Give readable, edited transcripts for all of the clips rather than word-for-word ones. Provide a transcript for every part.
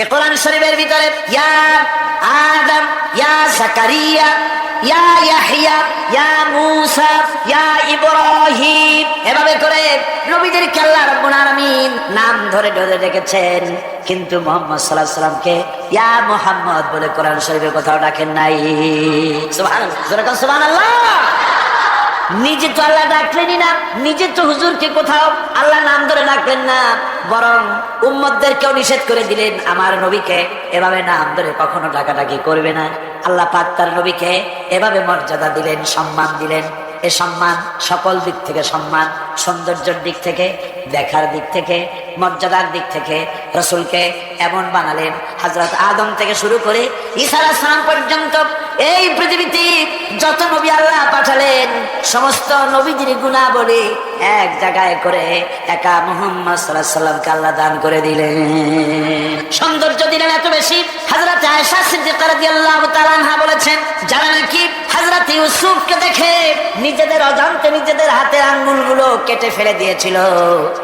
এই কোরআন শরীফের ভিতরে ইয়া আদম, ইয়া জাকারিয়া, ইয়া ইয়াহইয়া, ইয়া মূসা, ইয়া ইব্রাহিম, এভাবে করে নবীদেরকে আল্লাহ রাব্বুল আলামিন নাম ধরে ধরে ডেকেছেন, কিন্তু মুহাম্মদ সাল্লাল্লাহু আলাইহি সাল্লামকে ইয়া মুহাম্মদ বলে কোরআন শরীফে কোথাও ডাকেন নাই। সুবহানাল্লাহ, সুবহানাল্লাহ। নিজে তো আল্লাহ ডাকলেনই না, নিজে তো হুজুরকে কোথাও আল্লাহ নাম ধরে ডাকলেন না, বরং উম্মতদেরকেও নিষেধ করে দিলেন আমার নবীকে এভাবে নাম ধরে কখনো ডাকাডাকি করবে না। আল্লাহ পাক তার নবীকে এভাবে মর্যাদা দিলেন, সম্মান দিলেন। এ সম্মান সকল দিক থেকে সম্মান, সৌন্দর্যের দিক থেকে, দেখার দিক থেকে, মর্যাদার দিক থেকে রাসূলকে এমন বানালেন, হযরত আদম থেকে শুরু করে ঈসা আলাইহিস সালাম পর্যন্ত এই পৃথিবীতে যত নবী আল্লাহ পাঠালেন সমস্ত নবীদের গুণাবলী এক জায়গায় করে একা মুহাম্মদ সাল্লাল্লাহু আলাইহি সাল্লামকে আল্লাহ দান করে দিলেন। সৌন্দর্য দিলেন এত বেশি, হযরত আয়েশা সিদ্দিকা রাদিয়াল্লাহু তাআলা আনহা বলেছেন, যারা নাকি হযরত ইউসুফকে দেখে নিজেদের অজান্তে নিজেদের হাতের আঙ্গুলগুলো কেটে ফেলে দিয়েছিল,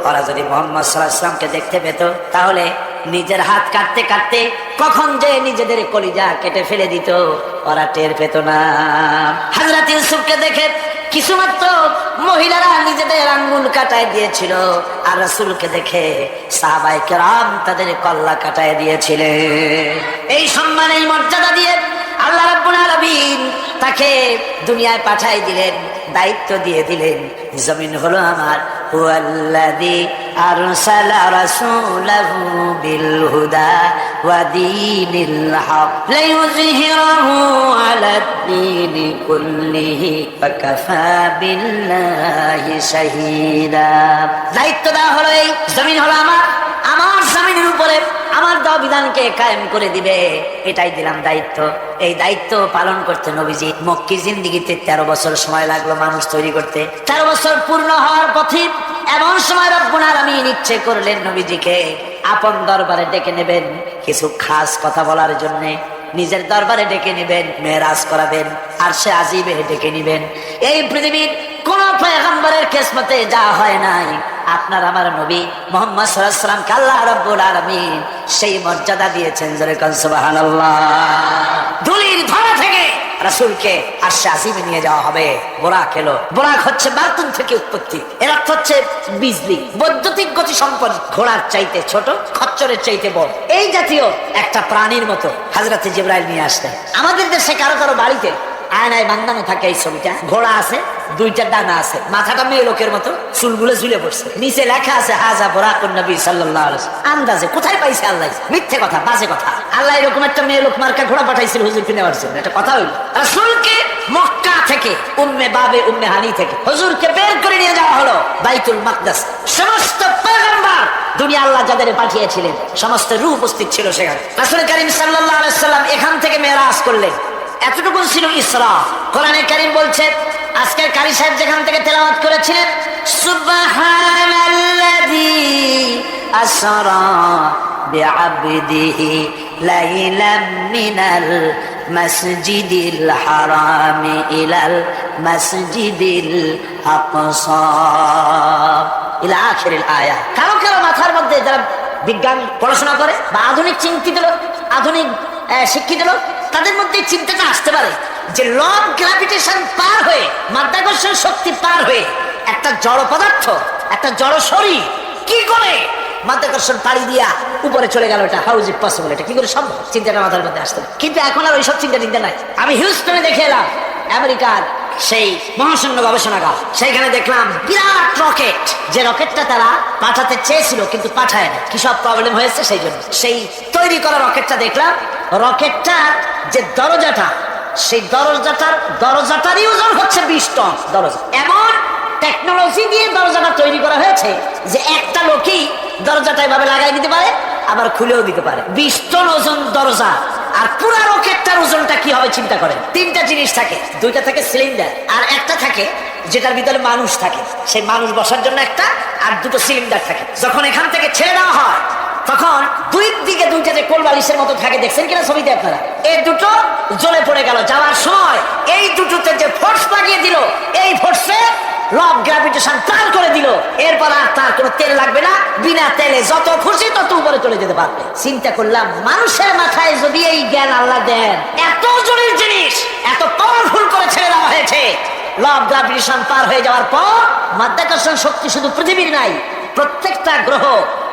ওরা যদি মুহাম্মদ সাল্লাল্লাহু আলাইহি সাল্লামকে দেখতে পেত তাহলে নিজের হাত কাটতে কাটতে কখন যে নিজেদের কলিজা কেটে ফেলে দিত ওরা টের পেত না। হযরত ইউসুফকে দেখে কিছুমাত্র মহিলারা নিজেদের আঙ্গুল কাটায় দিয়েছিল, আর রাসূলকে দেখে সাহাবায়ে কেরাম তাদের কল্লা কাটায় দিয়েছিলেন। এই সম্মান, এই মর্যাদা দিয়ে আল্লাহ রাব্বুল আলামিন তাকে দুনিয়ায় পাঠাই দিলেন, দায়িত্ব দিয়ে দিলেন, জমিন হলো আমার। হুয়াল্লাযী আরসালা রাসূলাহু বিল হুদা ওয়া দীনিল হক লিইয়ুযহিরাহু আলাদ দীনি কুল্লিহি ফাকাফা বিল্লাহি শাহীদা। দায়িত্ব দেওয়া হলো, এই জমিন হলো আমার, আমার জমিনের উপরে আমার দেওয়া বিধানকে কায়েম করে দিবে, এটাই দিলাম দায়িত্ব। এই দায়িত্ব পালন করতে নবীজি মক্কি জিন্দেগিতে 13 বছর সময় লাগলো মানুষ তৈরি করতে। 13 বছর পূর্ণ হওয়ার পথে এমন সময় রব্বুল আলামিন ইচ্ছে করলেন নবীজিকে আপন দরবারে ডেকে নেবেন, কিছু খাস কথা বলার জন্য নিজের দরবারে ডেকে নেবেন, মেরাজ করাবেন, আরশে আজিমে ডেকে নেবেন। এই পৃথিবীর কোন পয়গম্বরের কিসমতে যা হয় নাই, আপনার আমার নবী মুহাম্মদ সাল্লাল্লাহু আলাইহি ওয়াসাল্লামকে আল্লাহ রাব্বুল আলামিন সেই মর্যাদা দিয়েছেন। জোরে কোন সুবহানাল্লাহ। ধুলির ধরা থেকে রাসূলকে আরশে আজিমে নিয়ে যাওয়া হবে। বোরাক এলো, বোরাক হচ্ছে বাতুন থেকে উৎপত্তি, এর অর্থ হচ্ছে বিজলি, বৈদ্যুতিক গতি সম্পন্ন, ঘোড়ার চাইতে ছোট, খচ্চরের চাইতে বড়, এই জাতীয় একটা প্রাণীর মতো হযরত জিবরাইল নিয়ে আসলেন। আমাদের দেশে কারো কারো বাড়িতে আয়নায় বান্ধানো থাকে এই ছবিটা, ঘোড়া আছে, 2টা ডানা আছে, মাথাটা মেয়ে লোকের মতো, চুলগুলো ঝুলে পড়ছে, নিচে লেখা আছে হাজা বুরাকুন নবী সাল্লাল্লাহু আলাইহি ওয়াসাল্লাম। আন্দাজে কোথায় পাইছে আল্লাহ? মিথ্যে কথা, বাজে কথা। আল্লাহ এরকম একটা মেয়ে লোক মার্কা ঘোড়া পাঠাইছিল হুজুরকে নেওয়ার জন্য, এটা কথা হইল। রাসূলকে মক্কা থেকে উম্মে বাবে উম্মে হানি থেকে হুজুরকে বের করে নিয়ে যাওয়া হলো বাইতুল মাকদাস। সমস্ত পয়গম্বর দুনিয়া আল্লাহ যাদের পাঠিয়েছিলেন সমস্ত রূহ উপস্থিত ছিল সেখানে। রাসূল কারীম সাল্লাল্লাহু আলাইহি ওয়াসাল্লাম এখান থেকে মেরাজ করলেন। এতটুকু ছিল ইসরা। কোরআনে কারীম বলছে, আজকের কারি সাহেব যেখান থেকে তেলাওয়াত করেছিলেন, সুবহানাল্লাযী আসরা বিআবদিহি লাইলাম মিনাল মাসজিদিল হারাম ইলাল মাসজিদিল আকসা ইলা আখিরিল আয়া। কারো কারো মাথার মধ্যে যারা বিজ্ঞান পড়াশোনা করে বা আধুনিক চিন্তিত লোক, আধুনিক শিক্ষিত লোক, তাদের মধ্যে চিন্তাটা আসতে পারে যে ল অফ গ্র্যাভিটেশন পার হয়ে, মাধ্যাকর্ষণ শক্তি পার হয়ে একটা জড় পদার্থ, একটা জড় শরীর কি করে মাধ্যাকর্ষণ পাড়ি দিয়া উপরে চলে গেল, এটা হাউ ইজ ইট পসিবল, এটা কি করে সম্ভব? চিন্তাটা মাথার মধ্যে আসতে। কিন্তু এখন আর ওইসব চিন্তা নাই। আমি হিউস্টনে দেখে এলাম, আমেরিকার সেই মহাশূন্য গবেষণাগার, সেইখানে দেখলাম বিরাট রকেট, যে রকেটটা তারা পাঠাতে চেয়েছিল কিন্তু পাঠায় না, কি সব প্রবলেম হয়েছে সেই জন্য। সেই তৈরি করা রকেটটা দেখলাম, রকেটটার যে দরজাটা, সেই দরজাটারই ওজন হচ্ছে 20 টন দরজা। এমন টেকনোলজি দিয়ে দরজাটা তৈরি করা হয়েছে যে একটা লোকই দরজাটা এভাবে লাগাই দিতে পারে, আবার খুলেও দিতে পারে। 20 টন ওজন দরজা। আর পুরা রকেটটার ওজনটা কি হবে চিন্তা করেন। 3টা জিনিস থাকে, 2টা থাকে সিলিন্ডার, আর একটা থাকে যেটার ভিতরে মানুষ থাকে, সেই মানুষ বসার জন্য একটা, আর 2টো সিলিন্ডার থাকে। যখন এখান থেকে ছেড়ে দেওয়া হয় তখন দুই দিকে 2টা যে কোল বালিশের মতো থাকে, দেখছেন কিনা ছবিতে আপনারা, এই 2টো জ্বলে পড়ে গেল। যাওয়ার সময় এই 2টোতে যে ফোর্স লাগিয়ে দিল, এই ফোর্সে ল অফ গ্র্যাভিটেশন পার করে দিল, এরপর আর তার কোনো তেল লাগবে না, বিনা তেলে যত খুশি তত উপরে চলে যেতে পারবে। চিন্তা করলাম মানুষের মাথায় যদি এই জ্ঞান আল্লাহ দেন, এত জটিল জিনিস এত পাওয়ারফুল করে ছেড়ে দেওয়া হয়েছে, ল অফ গ্র্যাভিটেশন পার হয়ে যাওয়ার পর মাধ্যাকর্ষণ শক্তি শুধু পৃথিবীর নাই, প্রত্যেকটা গ্রহ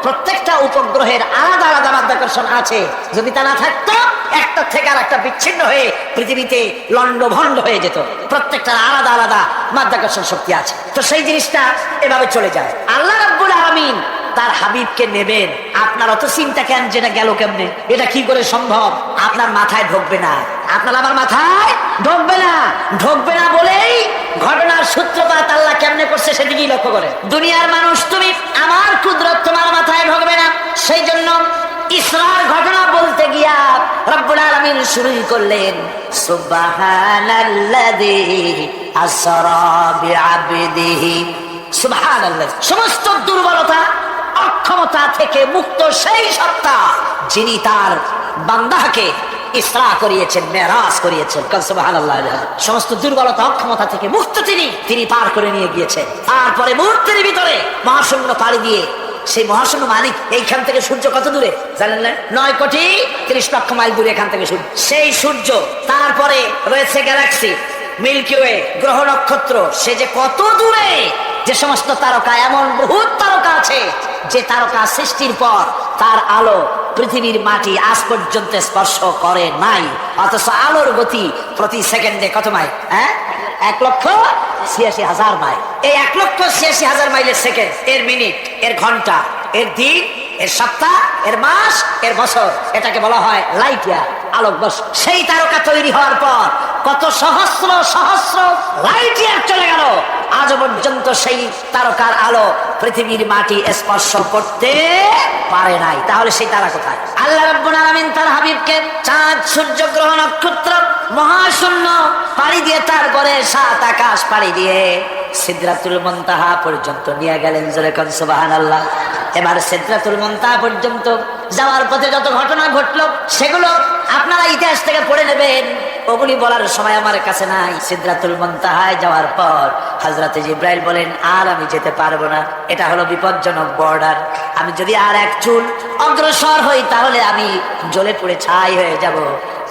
প্রত্যেকটা উপগ্রহের আলাদা আলাদা মাধ্যাকর্ষণ আছে। যদি তা না থাকতো একটা থেকে আর একটা বিচ্ছিন্ন হয়ে পৃথিবীতে লন্ডভন্ড হয়ে যেত। প্রত্যেকটার আলাদা আলাদা মাধ্যাকর্ষণ শক্তি আছে। তো সেই জিনিসটা এভাবে চলে যায়। আল্লাহ রাব্বুল আলামিন তার হাবিবকে নেবেন, আপনার অত চিন্তা কেন যেটা গেল কেমনে, এটা কি করে সম্ভব? আপনার মাথায় ঢুকবে না, আপনার আমার মাথায় ঢুকবে না। ঢুকবে না বলেই ঘটনার সূত্রপাত আল্লাহ কেমনে করছে সেদিকেই লক্ষ্য করে। দুনিয়ার মানুষ তুমি আমার কুদরত তোমার মাথায় ঢুকবে না। সেই জন্য ইসরার ঘটনা বলতে গিয়া রব্বুল আলামিন শুরুই করলেন সুবহানাল্লাযী আসরা বিআবদিহি। সুবহানাল্লাহ, সমস্ত দুর্বলতা অক্ষমতা থেকে মুক্ত সেই সত্তা যিনি তার বান্দাকে ইসরা করিয়েছেন, মেরাজ করিয়েছেন। সুবহানাল্লাহ, সমস্ত দুর্বলতা অক্ষমতা থেকে মুক্ত তিনি পার করে নিয়ে গিয়েছেন। তারপরে মুহূর্তের ভিতরে মহাশূন্য পাড়ি দিয়ে, সেই মহাশূন্য মালিক এইখান থেকে সূর্য কত দূরে জানেন না? 9,30,00,000 মাইল দূরে এখান থেকে সূর্য। সেই সূর্য, তারপরে রয়েছে গ্যালাক্সি, মিল্কি ওয়ে, গ্রহ নক্ষত্র, সে যে কত দূরে। যে সমস্ত তারকা, এমন বহুত তারকা আছে যে তারকা সৃষ্টির পর তার আলো পৃথিবীর মাটি আজ পর্যন্ত স্পর্শ করে নাই, অথচ আলোর গতি প্রতি সেকেন্ডে কত মাইল? 1,86,000 মাইল। এই 1,86,000 মাইলের সেকেন্ড, এর মিনিট, এর ঘন্টা, এর দিন, এর সপ্তাহ, এর মাস, এর বছর, এটাকে বলা হয় লাইট ইয়ার, আলোক বর্ষ। সেই তারকা তৈরি হওয়ার পর কত সহস্র সহস্র লাইট ইয়ার চলে গেল, আজ পর্যন্ত সেই তারকার আলো পৃথিবীর মাটি স্পর্শ করতে পারে নাই। তাহলে সেই তারা কোথায়? আল্লাহ রাব্বুল আলামিন তার হাবিবকে চাঁদ, সূর্য, গ্রহ, নক্ষত্র, মহাশূন্য পাড়ি দিয়ে, তারপরে 7 আকাশ পাড়ি দিয়ে সিদরাতুল মুনতাহা পর্যন্ত নিয়ে গেলেন। জোরে কোন সুবহানাল্লাহ। এবার সিদরাতুল মুনতাহা পর্যন্ত যাওয়ার পথে যত ঘটনা ঘটলো সেগুলো আপনারা ইতিহাস থেকে পড়ে নেবেন, ওগুলি বলার সময় আমার কাছে নাই। সিদরাতুল মুনতাহায় যাওয়ার পর হযরত জিবরাইল বলেন, আর আমি যেতে পারবো না, এটা হলো বিপজ্জনক বর্ডার। আমি যদি আর এক চুল অগ্রসর হই তাহলে আমি জ্বলে পুড়ে ছাই হয়ে যাব,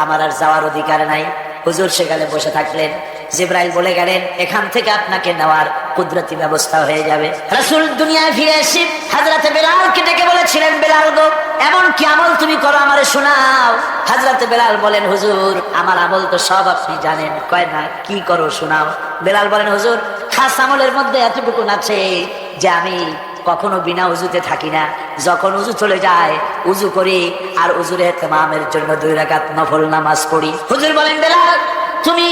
আমার আর যাওয়ার অধিকার নাই। হুজুর সেখানে বসে থাকলেন। জিবরাইল বলে গেলেন, এখান থেকে আপনাকে নেওয়ার কুদরতি ব্যবস্থা হয়ে যাবে। রাসূল দুনিয়ায় ফিরে এসে হযরত বেলালকে ডেকে বলেছিলেন, বেলাল গো, এমন কি আমল তুমি করো আমারে শোনাও। হযরত বেলাল বলেন, হুজুর আমার আমল তো সব আপনি জানেন। কয় না, কি করো শোনাও। বেলাল বলেন, হুজুর খাস আমলের মধ্যে এতটুকু আছে যে আমি কখনো বিনা উজুতে থাকি না, যখন উজু চলে যায় উজু করি, আর উজুর ইহতিমামের জন্য 2 রাকাত নফল নামাজ পড়ি। হুজুর বলেন, বেলাল তুমি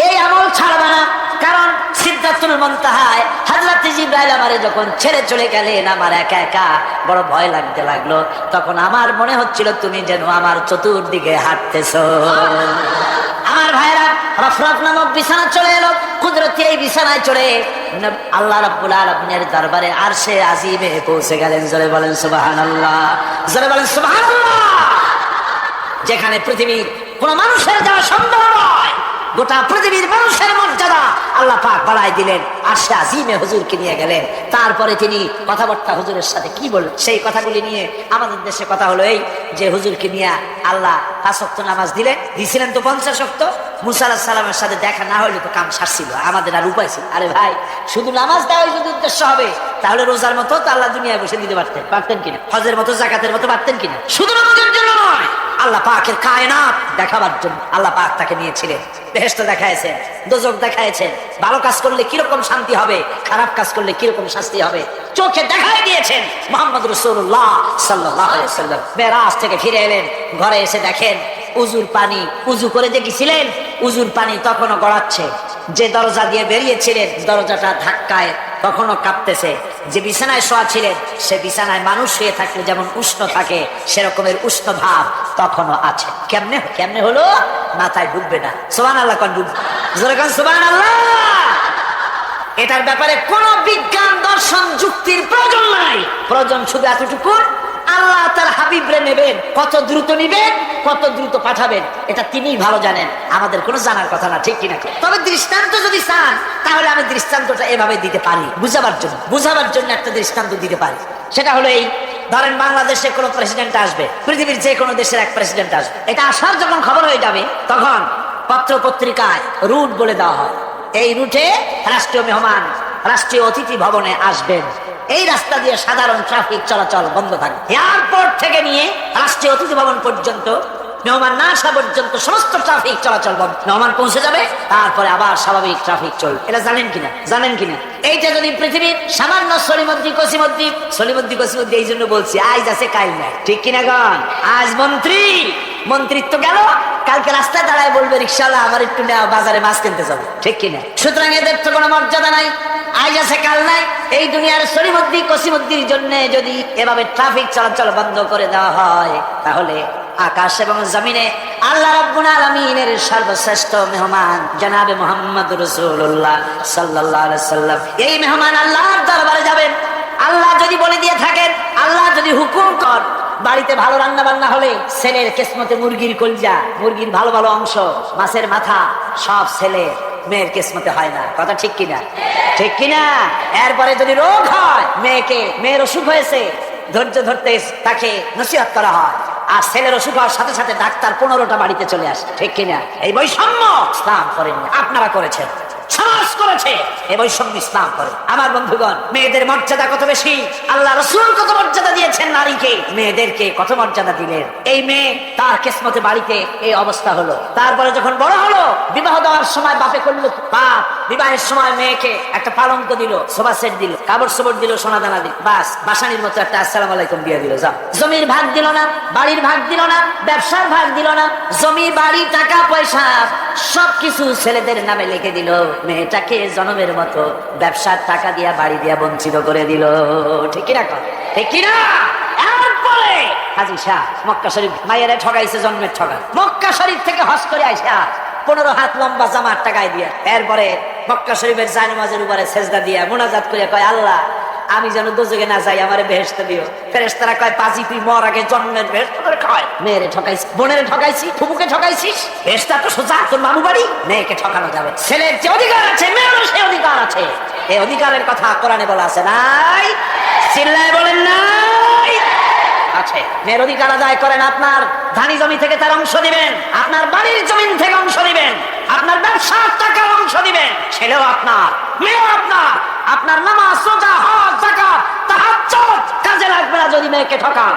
এই আমল ছাড়বে না, কারণ সিদরাতুল মুনতাহায় হযরত জিবরাইল আমারে যখন ছেড়ে চলে গেলেন, আমার একা একা বড় ভয় লাগতে লাগলো। তখন আমার মনে হচ্ছিল তুমি যেন আমার চতুর্দিকে হাঁটতেছো। আমার ভাইরা, রফরফ নামক বিছানা চলে এলো। কুদরতি এই বিছানায় চড়ে আল্লাহ রাব্বুল আলামিনের দরবারে আরশে আজিমে পৌঁছে গেলেন। জোরে বলেন সুবহানাল্লাহ, জোরে বলেন সুবহানাল্লাহ। যেখানে পৃথিবীর কোন মানুষের যাওয়া সম্ভব নয়, গোটা পৃথিবীর মানুষের মর্যাদা আল্লাহ পাক বাড়াই দিলেন। আরশে আজিমে হুজুরকে নিয়ে গেলেন। তারপরে তিনি কথাবার্তা হুজুরের সাথে কি বললেন সেই কথাগুলি নিয়ে আমাদের দেশে কথা হলো এই যে হুজুরকে নিয়ে আল্লাহ 5 ওয়াক্ত নামাজ দিয়েছিলেন তো 50 ওয়াক্ত। মুসা আলাইহিস সালামের সাথে দেখা না হলে তো কাম সারছিল, আমাদের আর উপায় ছিল। আরে ভাই, শুধু নামাজ দেওয়াই যদি উদ্দেশ্য হবে তাহলে রোজার মতো তো আল্লাহ দুনিয়ায় বসে দিতে পারতেন কিনা, হজের মতো জাকাতের মতো পারতেন কিনা। শুধু নামাজের জন্য নয়, আল্লাহ পাকের কায়নাত দেখাবার জন্য আল্লাহ পাক তাকে নিয়েছিলেন। বেহেশত দেখাইছেন, দোজখ দেখাইছেন, ভালো কাজ করলে কিরকম শান্তি হবে, খারাপ কাজ করলে কিরকম শাস্তি হবে চোখে দেখাই দিয়েছেন। মুহাম্মদ রাসূলুল্লাহ সাল্লাল্লাহু আলাইহি ওয়াসাল্লাম মেরাজ থেকে ফিরে এলেন, ঘরে এসে দেখেন উজুর পানি, উজু করে যে গেছিলেন উজুর পানি তখনও গড়াচ্ছে। যে দরজা দিয়ে বেরিয়েছিলেন দরজাটা ধাক্কায় তখনও কাঁপতেছে। যে বিছানায় শোয়া ছিলেন সে বিছানায় মানুষ শুয়ে থাকলে যেমন উষ্ণ থাকে সেরকমের উষ্ণ ভাব তখনও আছে। কেমনে হলো? মাথায় ঢুকবে না। সুবহানাল্লাহ, কোন ঢুকবে? জোরে কোন সুবহানাল্লাহ। এটার ব্যাপারে কোন বিজ্ঞান, দর্শন, যুক্তির প্রয়োজন নাই। প্রয়োজন শুধু এতটুকু, আল্লাহ তার হাবিবরে নেবেন, কত দ্রুত নিবেন, কত দ্রুত পাঠাবেন, এটা তিনিই ভালো জানেন, আমাদের কোনো জানার কথা না, ঠিক কিনা? তবে দৃষ্টান্ত যদি চান তাহলে আমি দৃষ্টান্তটা এভাবে দিতে পারি, বুঝাবার জন্য একটা দৃষ্টান্ত দিতে পারি। সেটা হলো এই, ধরেন বাংলাদেশে কোনো প্রেসিডেন্ট আসবে, পৃথিবীর যে কোনো দেশের এক প্রেসিডেন্ট আসবে, এটা আসার যখন খবর হয়ে যাবে তখন পত্র পত্রিকায় রুট বলে দেওয়া হয়, এই রুটে রাষ্ট্রীয় মেহমান, রাষ্ট্রীয় অতিথি ভবনে আসবেন, এই রাস্তা দিয়ে সাধারণ ট্রাফিক চলাচল বন্ধ থাকবে। এয়ারপোর্ট থেকে নিয়ে রাষ্ট্রীয় অতিথি ভবন পর্যন্ত, মেহমান না আসা পর্যন্ত সমস্ত ট্রাফিক চলাচল বন্ধ। মেহমান পৌঁছে যাবে, তারপরে আবার স্বাভাবিক ট্রাফিক চলবে। এটা জানেন কিনা? এইটা যদি পৃথিবীর সামান্য সলিমদ্দি কসিমদ্দি, এই জন্য বলছি আজ আছে কাল নাই, ঠিক কিনা গণ? আজ মন্ত্রিত্ব গেল, কালকে রাস্তায় দাঁড়ায় বলবে রিক্সাওয়ালা আমার একটু নেওয়া, বাজারে মাছ কিনতে যাবো, ঠিক কিনা? সুতরাং এদের তো কোনো মর্যাদা নাই, আজ আছে কাল নাই। এই দুনিয়ার সলিমদ্দি কসিমদ্দির জন্য যদি এভাবে ট্রাফিক চলাচল বন্ধ করে দেওয়া হয়, তাহলে আকাশ এবং জমিনে আল্লাহ রাব্বুল আলামিনের সর্বশ্রেষ্ঠ মেহমান জনাবে মুহাম্মদ রাসূলুল্লাহ সাল্লাল্লাহু আলাইহি সাল্লাম, এই মেহমান আল্লাহর দরবারে যাবেন। আল্লাহ যদি বলে দিয়ে থাকেন, আল্লাহ যদি হুকুম কর, বাড়িতে ভালো রান্না বান্না হলে ছেলের কিসমতে মুরগির কলিজা, মুরগির ভালো ভালো অংশ, মাছের মাথা, সব ছেলে মেয়ের কিসমতে হয় না, কথা ঠিক কিনা? এরপরে যদি রোগ হয়, মেয়ের অসুখ হয়েছে, ধৈর্য ধরতে তাকে নসিহত করা হয়, আর ছেলের অসুখ হওয়ার সাথে সাথে ডাক্তার 15টা বাড়িতে চলে আসে, ঠিক কিনা? এই বৈষম্য ইসলাম করেননি, আপনারা করেছেন, সমাজ করেছে, এই বৈষম্য ইসলাম করে। আমার বন্ধুগণ, মেয়েদের মর্যাদা কত বেশি, আল্লাহ রাসূল কত মর্যাদা দিয়েছেন নারীকে, মেয়েদেরকে কত মর্যাদা দিলেন। এই মেয়ে তার কিসমতে বাড়িতে এই অবস্থা হলো, তারপরে যখন বড় হলো, বিবাহ দেওয়ার সময় বাপে করলো পাপ, বিবাহের সময় মেয়েকে একটা পালঙ্ক দিল, সোফা সেট দিল, কাপড় চোপড় দিল, সোনা দানা দিল, বাস বাসানির মতো একটা আসসালামু আলাইকুম দিয়ে দিল, যাও। জমির ভাগ দিল না, বাড়ির ভাগ দিল না, ব্যবসার ভাগ দিল না, জমি বাড়ি টাকা পয়সা সবকিছু ছেলেদের নামে লিখে দিল, মেয়েটাকে জনমের মতো ব্যবসার টাকা দিয়া বাড়ি দিয়া বঞ্চিত করে দিল, ঠিক কিনা? এরপরে হাজী শাহ মক্কা শরীফ মায়েরা ঠগাইছে, জন্মের ঠগা, মক্কা শরীফ থেকে হজ করে আইসা 15 হাত লম্বা জামার টাকায় দিয়া, এরপরে মক্কা শরীফের জায়নামাজের উপরে সেজদা দিয়া মুনাজাত করে কয়, আল্লাহ আমি যেন দোজখে না যাই, আমারে বেহেশত দিও। ফেরেশতারা কয়, পাজি তুই মর আগে জন্মের বেহেশত করে খাওয়ায়। মেয়েরে ঠকাইছি, বোনেরে ঠকাইছি, ফুফুকে ঠকাইছিস, বেহেশত তো সোজা তোর মামু বাড়ি। মেয়েকে ঠকানো যাবে, ছেলের যে অধিকার আছে মেয়েরও সে অধিকার আছে। এই অধিকারের কথা কোরআনে বলা আছে, নাই? চিল্লায় বলেন নাই? আছে। মেয়ের অধিকার আদায় করেন, আপনার ধানি জমি থেকে তার অংশ দিবেন, আপনার বাড়ির জমিন থেকে অংশ দিবেন, আপনার ব্যবসার টাকার অংশ দিবেন। ছেলেও আপনার, মেয়েও আপনার। আপনার নামাজ, রোজা, হজ, যাকাত, তাহাজ্জুদ কাজে লাগবে না যদি মেয়েকে ঠকান।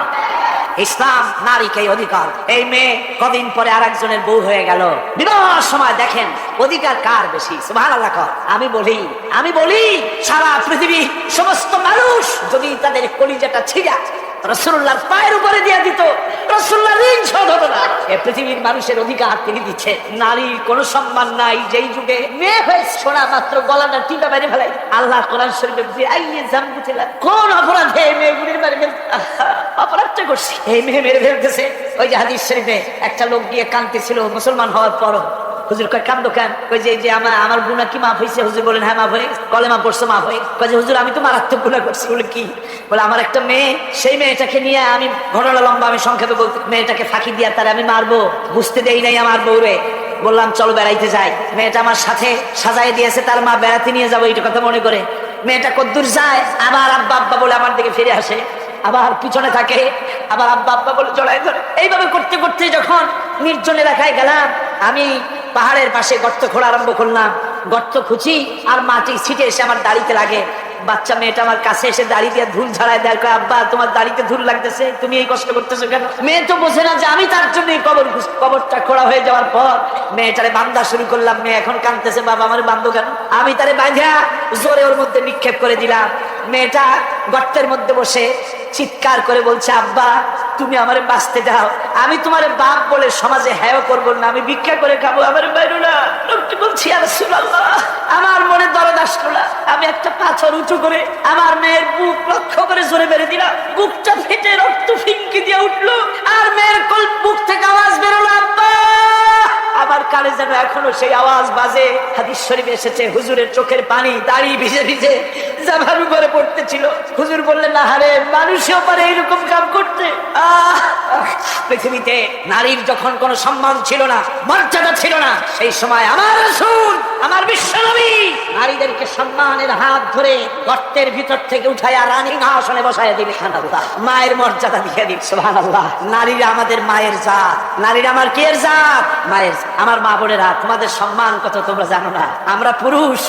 ইসলাম নারীকে অধিকার। এই মেয়ে কদিন পরে আরেকজনের বউ হয়ে গেল, বিবাহের সময় দেখেন অধিকার কার বেশি? সুবহানাল্লাহ। আমি বলি সারা পৃথিবী সমস্ত মানুষ যদি তাদের কলিজাটা ছিঁড়া রাসূলুল্লাহর পায়ের উপরে দিয়ে দিত, রাসূলুল্লাহ ঋণ শোধ হতো না। এই পৃথিবীর মানুষের অধিকার তিনি দিচ্ছে। নারীর কোনো সম্মান নাই। যেই যুগে মেয়ে হয়ে শোনা মাত্র গলাটা টিপা মেরে ফেলাই। আল্লাহ কোরআন শরীফে কোন অপরাধে মেয়েগুলির মেরে ফেলতে, অপরাধটা করছি, এই মেয়ে মেরে ফেলতেছে। ওই যে হাদিস শরীফে একটা লোক গিয়ে কাঁদতেছিল মুসলমান হওয়ার পরও। হুজুর কয় কান্দো কেন? কই যে আমার গুনাহ কি মাফ হয়েছে? হুজুর বলেন হ্যাঁ মাফ হয়ে, কলেমা পড়ছো মাফ হয়ে। কয় যে হুজুর আমি তো মারাত্মক গুনাহ করছি। বলে কি? বলে আমার একটা মেয়ে, সেই মেয়েটাকে নিয়ে আমি, ঘটনা লম্বা, আমি সংক্ষেপে বলতে, মেয়েটাকে ফাঁকি দিয়া তার আমি মারবো, বুঝতে দেই নাই আমার বউরে। বললাম চলো বেড়াইতে যাই। মেয়েটা আমার সাথে সাজাই দিয়েছে, তার মা বেড়াতে নিয়ে যাবো এইটা কথা মনে করে। মেয়েটা কদ্দূর যায়, আবার আব্বা আব্বা বলে আমার দিকে ফিরে আসে, আবার পিছনে থাকে, আবার আব্বা আব্বা বলে জড়াই ধরে। এইভাবে করতে করতে যখন নির্জন এলাকায় গেলাম, আমি পাহাড়ের পাশে গর্ত খোঁড়া আরম্ভ করলাম। গর্ত খুঁজি আর মাটি ছিটে এসে আমার দাড়িতে লাগে। বাচ্চা মেয়েটা আমার কাছে এসে দাড়ি দিয়ে ধুল ঝাড়ায় দেয়, কয় আব্বা তোমার দাড়িতে ধুল লাগতেছে, তুমি এই কষ্ট করতেছো কেন? মেয়ে তো বোঝে না যে আমি তার জন্য কবরটা খোঁড়া হয়ে যাওয়ার পর মেয়েটারে বান্ধা শুরু করলাম। মেয়ে এখন কাঁদতেছে, বাবা আমার বান্ধব কেন? আমি তারে বাঁধা জোরে ওর মধ্যে নিক্ষেপ করে দিলাম। মেয়েটা গর্তের মধ্যে বসে চিৎকার করে বলছে, আব্বা তুমি আমারে বাঁচতে দাও, আমি তোমার বাপ বলে সমাজে হ্যাঁ করবো না, আমি ভিক্ষা করে খাবো, আমার বাইরো না। লোকটি বলছি ইয়া রাসূলুল্লাহ, আমার মনে দরদ আসলো না। আমি একটা পাথর উঁচু করে আমার মেয়ের বুক লক্ষ্য করে জোরে মেরে দিলাম। বুকটা ফেটে রক্ত ফিনকি দিয়ে উঠলো, আর মেয়ের বুক থেকে আওয়াজ বেরোলো, আব্বা। আমার কানে যেন এখনো সেই আওয়াজ বাজে। হাদিস শরীফে এসেছে, হুজুরের চোখের পানি, দাড়ি ভিজে ভিজে জামার উপরে পড়তেছিল। হুজুর বললেন, না হারে, মানুষও পারে এরকম কাম করতে। পৃথিবীতে নারীর যখন কোনো সম্মান ছিল না, মর্যাদা ছিল না, সেই সময় আমার রাসূল, আমার বিশ্বনবী নারীদেরকে সম্মানের হাত ধরে গর্তের ভিতর থেকে উঠাইয়া রানী আসনে বসাইয়া দিবে। মায়ের মর্যাদা দিয়ে দিন। সুবহানাল্লাহ। নারীরা আমাদের মায়ের জাত, নারীরা আমার কিয়ের জাত? মায়ের। আমার মা বোনেরা, তোমাদের সম্মান কত তোমরা জানো না। আমরা পুরুষ,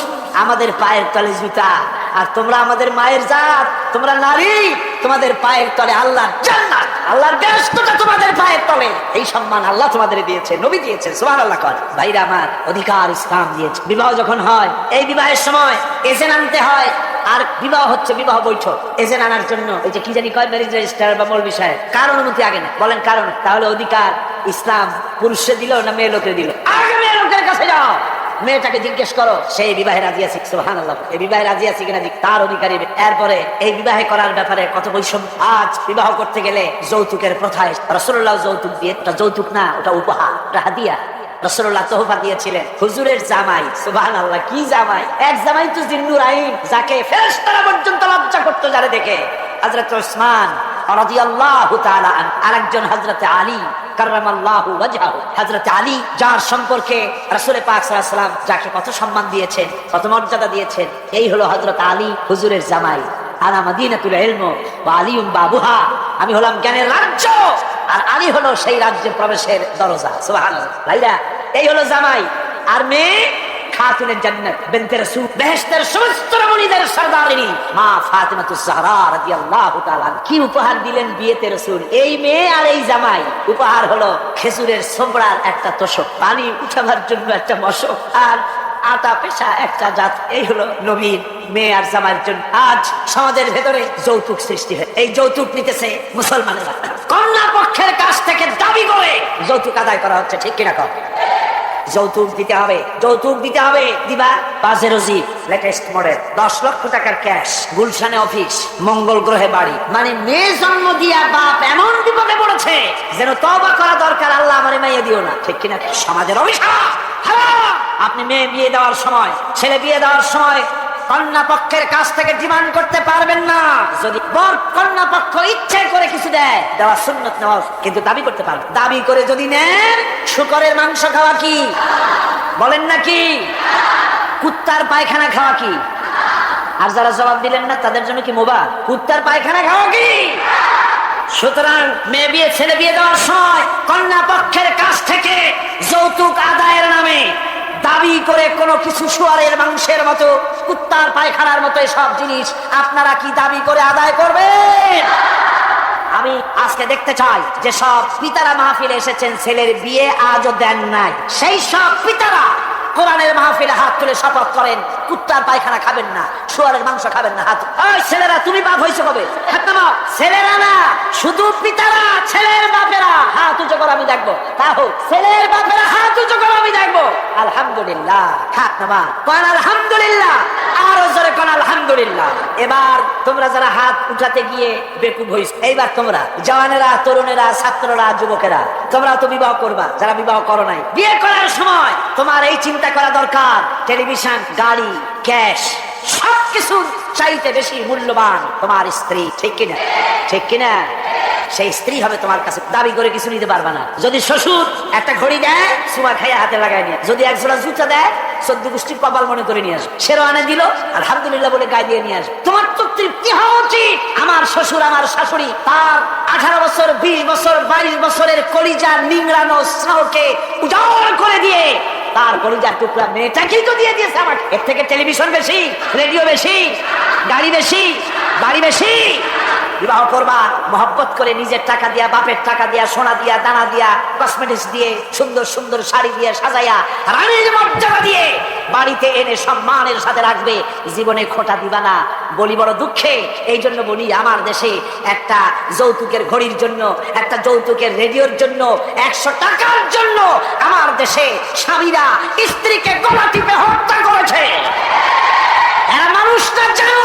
আমাদের পায়ের তলে জুতা, আর তোমরা আমাদের মায়ের জাত, তোমরা নারী, তোমাদের পায়ের তলে আল্লাহর জান্নাত, আল্লাহর ব্যস্ততা তোমাদের পায়ের তলে। এই সম্মান আল্লাহ তোমাদের দিয়েছে, নবী দিয়েছে। সুবহানাল্লাহ। কর ভাইরা আমার, অধিকার ইসলাম দিয়েছে। বিবাহ যখন হয়, এই বিবাহের সময় এজেন্ট আনতে হয়। আর বিবাহ হচ্ছে বিবাহ বৈঠক, এজেন্ট আনার জন্য এই যে কি জানি কয় ম্যারেজ রেজিস্ট্রার বা মৌলবি সাহেব, কার অনুমতি আগে না? বলেন কারণ। তাহলে অধিকার ইসলাম পুরুষে দিল না মেয়ে লোকে দিল? আগে মেয়ে লোকের কাছে যাও, মেয়েটাকে জিজ্ঞেস করো সেই বিবাহে রাজি আছে। সুবহানাল্লাহ। এই বিবাহে রাজি আছে কিনা তার অধিকারী। এরপরে এই বিবাহে করার ব্যাপারে কত বৈষম্য। আজ বিবাহ করতে গেলে যৌতুকের প্রথায় রাসূলুল্লাহ যৌতুক দিয়ে, ওটা যৌতুক না, ওটা উপহার, ওটা হাদিয়া। রাসূলুল্লাহ তোহফা দিয়েছিলেন হুজুরের জামাই। সুবহানাল্লাহ। কি জামাই? এক জামাই তো জিন্নুর আইন, যাকে ফেরেশতারা পর্যন্ত লজ্জা করতো যারে দেখে। হযরত ওসমান রাদিয়াল্লাহু তাআলা আনহু, আরেকজন হযরত আলী কাররামাল্লাহু ওয়াজহাহু। হযরত আলী, যার সম্পর্কে রাসূল পাক সাল্লাল্লাহু আলাইহি ওয়াসাল্লাম যাকে কত সম্মান দিয়েছেন, কত মর্যাদা দিয়েছেন, এই হলো হযরত আলী হুজুরের জামাই। আনা মাদিনাতুল ইলম ওয়া আলিউম বাবুহা। আমি হলাম জ্ঞানের রাজ্য, আর আলী হলো সেই রাজ্যে প্রবেশের দরজা। সুবহানাল্লাহ। ভাইরা, এই হলো জামাই। আর মেয়ে খাতুনে জান্নাত বিনতে রাসূল, বেহেশতের সমস্ত রমণীদের সরদারিনী মা ফাতিমাতুজ জাহরা রাদিয়াল্লাহু তাআলা। কি উপহার দিলেন বিয়েতে রাসূল? এই মেয়ে আর এই জামাই। উপহার হলো খেজুরের ছোবড়ার একটা তোষক, পানি উঠাবার জন্য একটা মশক, আর আটা পেশা একটা জাত। এই হলো নবীর মেয়ে আর জামাইয়ের জন্য। আজ সমাজের ভেতরে যৌতুক সৃষ্টি হয়। এই যৌতুক নিতেছে মুসলমানেরা, কন্যা পক্ষের কাছ থেকে দাবি করে যৌতুক আদায় করা হচ্ছে। ঠিক কিনা কর? যৌতুক দিতে হবে, যৌতুক দিতে হবে। দিবা পাজেরো জিপ লেটেস্ট মডেল, 10 লক্ষ টাকার ক্যাশ, গুলশানে অফিস, মঙ্গল গ্রহে বাড়ি। মানে মেয়ে জন্ম দিয়া বাপ এমন বিপদে পড়েছে যেন তওবা করা দরকার, আল্লাহ আমারে মাইয়া দিও না। ঠিক কিনা? সমাজের অভিশাপ। আপনি মেয়ে বিয়ে দেওয়ার সময়, ছেলে বিয়ে দেওয়ার সময় কন্যা পক্ষের কাছ থেকে ডিমান্ড করতে পারবেন না। যদি বর কন্যা পক্ষ ইচ্ছে করে কিছু দেয়, দেওয়া সুন্নত নেওয়া, কিন্তু দাবি করতে পারবেন। দাবি করে যদি নেন, শুকরের মাংস খাওয়া কি? বলেন না কি? কুত্তার পায়খানা খাওয়া কি? আর যারা জবাব দিলেন না তাদের জন্য কি মোবা? কুত্তার পায়খানা খাওয়া কি? সুতরাং মেয়ে বিয়ে, ছেলে বিয়ে দেওয়ার সময় কন্যা পক্ষের কাছ থেকে যৌতুক আদায়ের নামে দাবি করে কোনো কিছু শুয়ারের মাংসের মতো, কুত্তার পায়খানার মতো এসব জিনিস আপনারা কি দাবি করে আদায় করবেন? আমি আজকে দেখতে চাই যে সব পিতারা মাহফিলে এসেছেন, ছেলের বিয়ে আজও দেন নাই, সেই সব পিতারা কোরআনের মাহফিলে হাত তুলে শপথ করেন কুত্তার পায়খানা খাবেন না, শুয়ারের মাংস খাবেন না। হাত, ওই ছেলেরা তুমি বাপ হইছো কবে? হাত নামাও। ছেলেরা না, শুধু পিতারা, ছেলের বাপেরা হাত উঁচু করো, আমি দেখবো। তাও ছেলের বাপেরা হাত উঁচু করো, আমি দেখবো। আলহামদুলিল্লাহ। হাত নামা, কোন আলহামদুলিল্লাহ, আরো জোরে কোন আলহামদুলিল্লাহ। এবার তোমরা যারা হাত উঠাতে গিয়ে বেকুব হইছ, এইবার তোমরা জওয়ানেরা, তরুণেরা, ছাত্ররা, যুবকেরা, তোমরা তো বিবাহ করবা। যারা বিবাহ করো নাই, বিয়ে করার সময় তোমার এই চিন্তা করা দরকার, টেলিভিশন, গাড়ি, ক্যাশ, সবকিছু চাইতে বেশি মূল্যবান তোমার স্ত্রী। ঠিক কিনা? ঠিক কিনা? সেই স্ত্রী হবে তোমার কাছে। দাবি করে কিছু নিতে পারবা না। যদি শ্বশুর একটা ঘড়ি দেয়, সুমা খাইয়া হাতে লাগাই নিয়ে, যদি এক জোড়া জুতা দেয়, 14 গোষ্ঠীর কপাল মনে করে নিয়ে আসবে। শেরওয়ানে দিল, আলহামদুলিল্লাহ বলে গায়ে দিয়ে নিয়ে আসবে। তোমার তো তৃপ্তি হওয়া উচিত। আমার শ্বশুর, আমার শাশুড়ি তার 18 বছর, 20 বছর, 22 বছরের কলিজা নিংড়ানো স্নেহকে উজাড় করে দিয়ে তার কলিজার টুকরা মেয়েটাকেই তো দিয়ে দিয়েছে আমাকে। এর থেকে টেলিভিশন বেশি, রেডিও বেশি, গাড়ি বেশি, বাড়ি বেশি? বিবাহ করবা মহব্বত করে, নিজের টাকা দিয়া, বাপের টাকা দিয়া, সোনা দিয়া, দানা দিয়া, কসমেটিক্স দিয়ে, সুন্দর সুন্দর শাড়ি দিয়ে সাজাইয়া, রানীর মর্যাদা দিয়ে বাড়িতে এনে সম্মানের সাথে রাখবে। জীবনে খোটা দিবা না। বলি বড় দুঃখে, এই জন্য বলি আমার দেশে একটা যৌতুকের ঘড়ির জন্য, একটা যৌতুকের রেডিওর জন্য, 100 টাকার জন্য আমার দেশে স্বামীরা স্ত্রীকে গলা টিপে হত্যা করেছে। এরা মানুষটা জানো।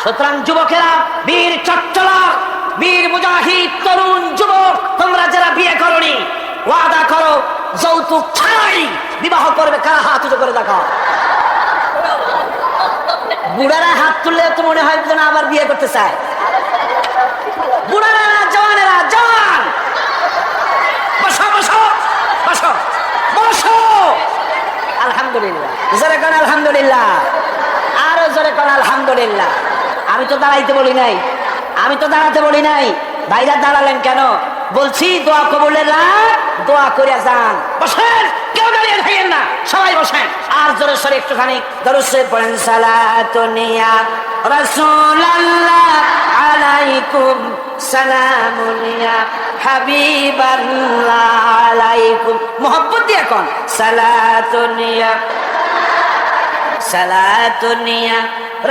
সুতরাং যুবকেরা, বীর চট্টলার, বীর মুজাহিদ, তরুণ যুবক, তোমরা যারা বিয়ে করনি, ওয়াদা করো যৌতুক ছাড়াই বিবাহ করবে। কারা হাত উঁচু করে দেখাও। বুড়ারা হাত তুললে তো মনে হয় যেন আবার বিয়ে করতে চায়। বুড়ারা না, জওয়ানেরা, জওয়ান বসো বসো বসো বসো। আলহামদুলিল্লাহ, জোরে কোন আলহামদুলিল্লাহ, আরো জোরে কোন আলহামদুলিল্লাহ। আমি তো দাঁড়াইতে বলি নাই, আমি তো দাঁড়াতে বলি নাই। ভাইরা দাঁড়ালেন কেন? বলছি দোয়া কবুলের রাত, দোয়া করে যান। বসেন, কেউ দাঁড়িয়ে থাকেন না, সবাই বসেন। আর জোরে সরে একটুখানি দরুদ শরীফ পড়েন। সালাতুন ইয়া রাসূলুল্লাহ আলাইকুম, সালামুন ইয়া হাবিবাল্লাহ আলাইকুম। মোহব্বত দিয়ে কোন সালাতুন ইয়া, সালাতুন ইয়া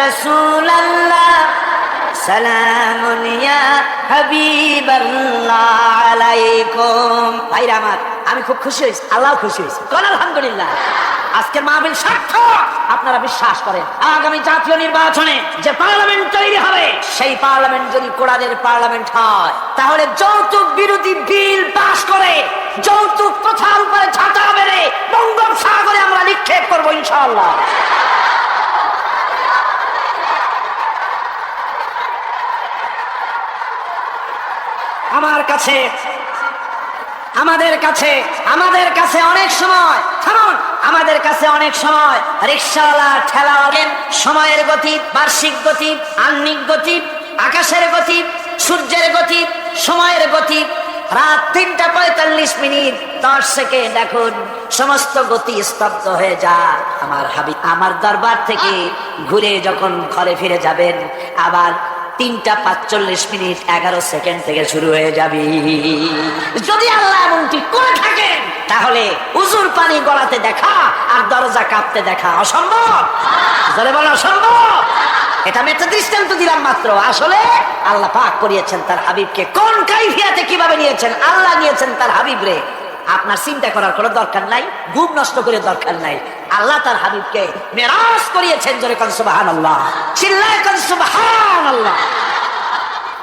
রাসূলুল্লাহ, সালামুন ইয়া হাবিবাল্লাহ আলাইকুম। ভাইরা আমার, আমি খুব খুশি হয়েছি, আল্লাহ খুশি হয়েছে। কোন আলহামদুলিল্লাহ। আজকের মাহফিল সার্থক। আপনারা বিশ্বাস করেন আগামী জাতীয় নির্বাচনে যে পার্লামেন্ট তৈরি হবে, সেই পার্লামেন্ট যদি কোরআনের পার্লামেন্ট হয়, তাহলে যৌতুক বিরোধী বিল পাস করে যৌতুক প্রথার উপরে ছাতা মেরে বঙ্গোপসাগরে আমরা নিক্ষেপ করবো ইনশাআল্লাহ। আমার কাছে, আমাদের কাছে অনেক সময়, থামুন, আমাদের কাছে অনেক সময় রিকশাওয়ালা, ঠেলাওয়ালা সময়ের গতি, বার্ষিক গতি, আহ্নিক গতি, আকাশের গতি, সূর্যের গতি, সময়ের গতি, রাত 3টা 45 মিনিট 10 সেকেন্ড, এখন সমস্ত গতি স্তব্ধ হয়ে যায়। আমার হাবিব আমার দরবার থেকে ঘুরে যখন ঘরে ফিরে যাবেন, আবার 3টা 45 মিনিট 11 সেকেন্ড থেকে শুরু হয়ে যাবে। যদি আল্লাহ এমনটি করে থাকেন, তাহলে উজুর পানি গলাতে দেখা আর দরজা কাঁপতে দেখা অসম্ভব। জোরে বলো অসম্ভব। এটা আমি একটা দৃষ্টান্ত দিলাম মাত্র। আসলে আল্লাহ পাক করিয়েছেন তার হাবিবকে। কোন কাইফিয়াতে কিভাবে নিয়েছেন? আল্লাহ নিয়েছেন তার হাবিবরে। আপনার চিন্তা করার কোনো দরকার নাই, ঘুম নষ্ট করে দরকার নাই। আল্লাহ তার হাবিবকে মেরাজ করিয়েছেন। জোরে কোন সুবহানাল্লাহ, চিল্লায় কোন সুবহানাল্লাহ।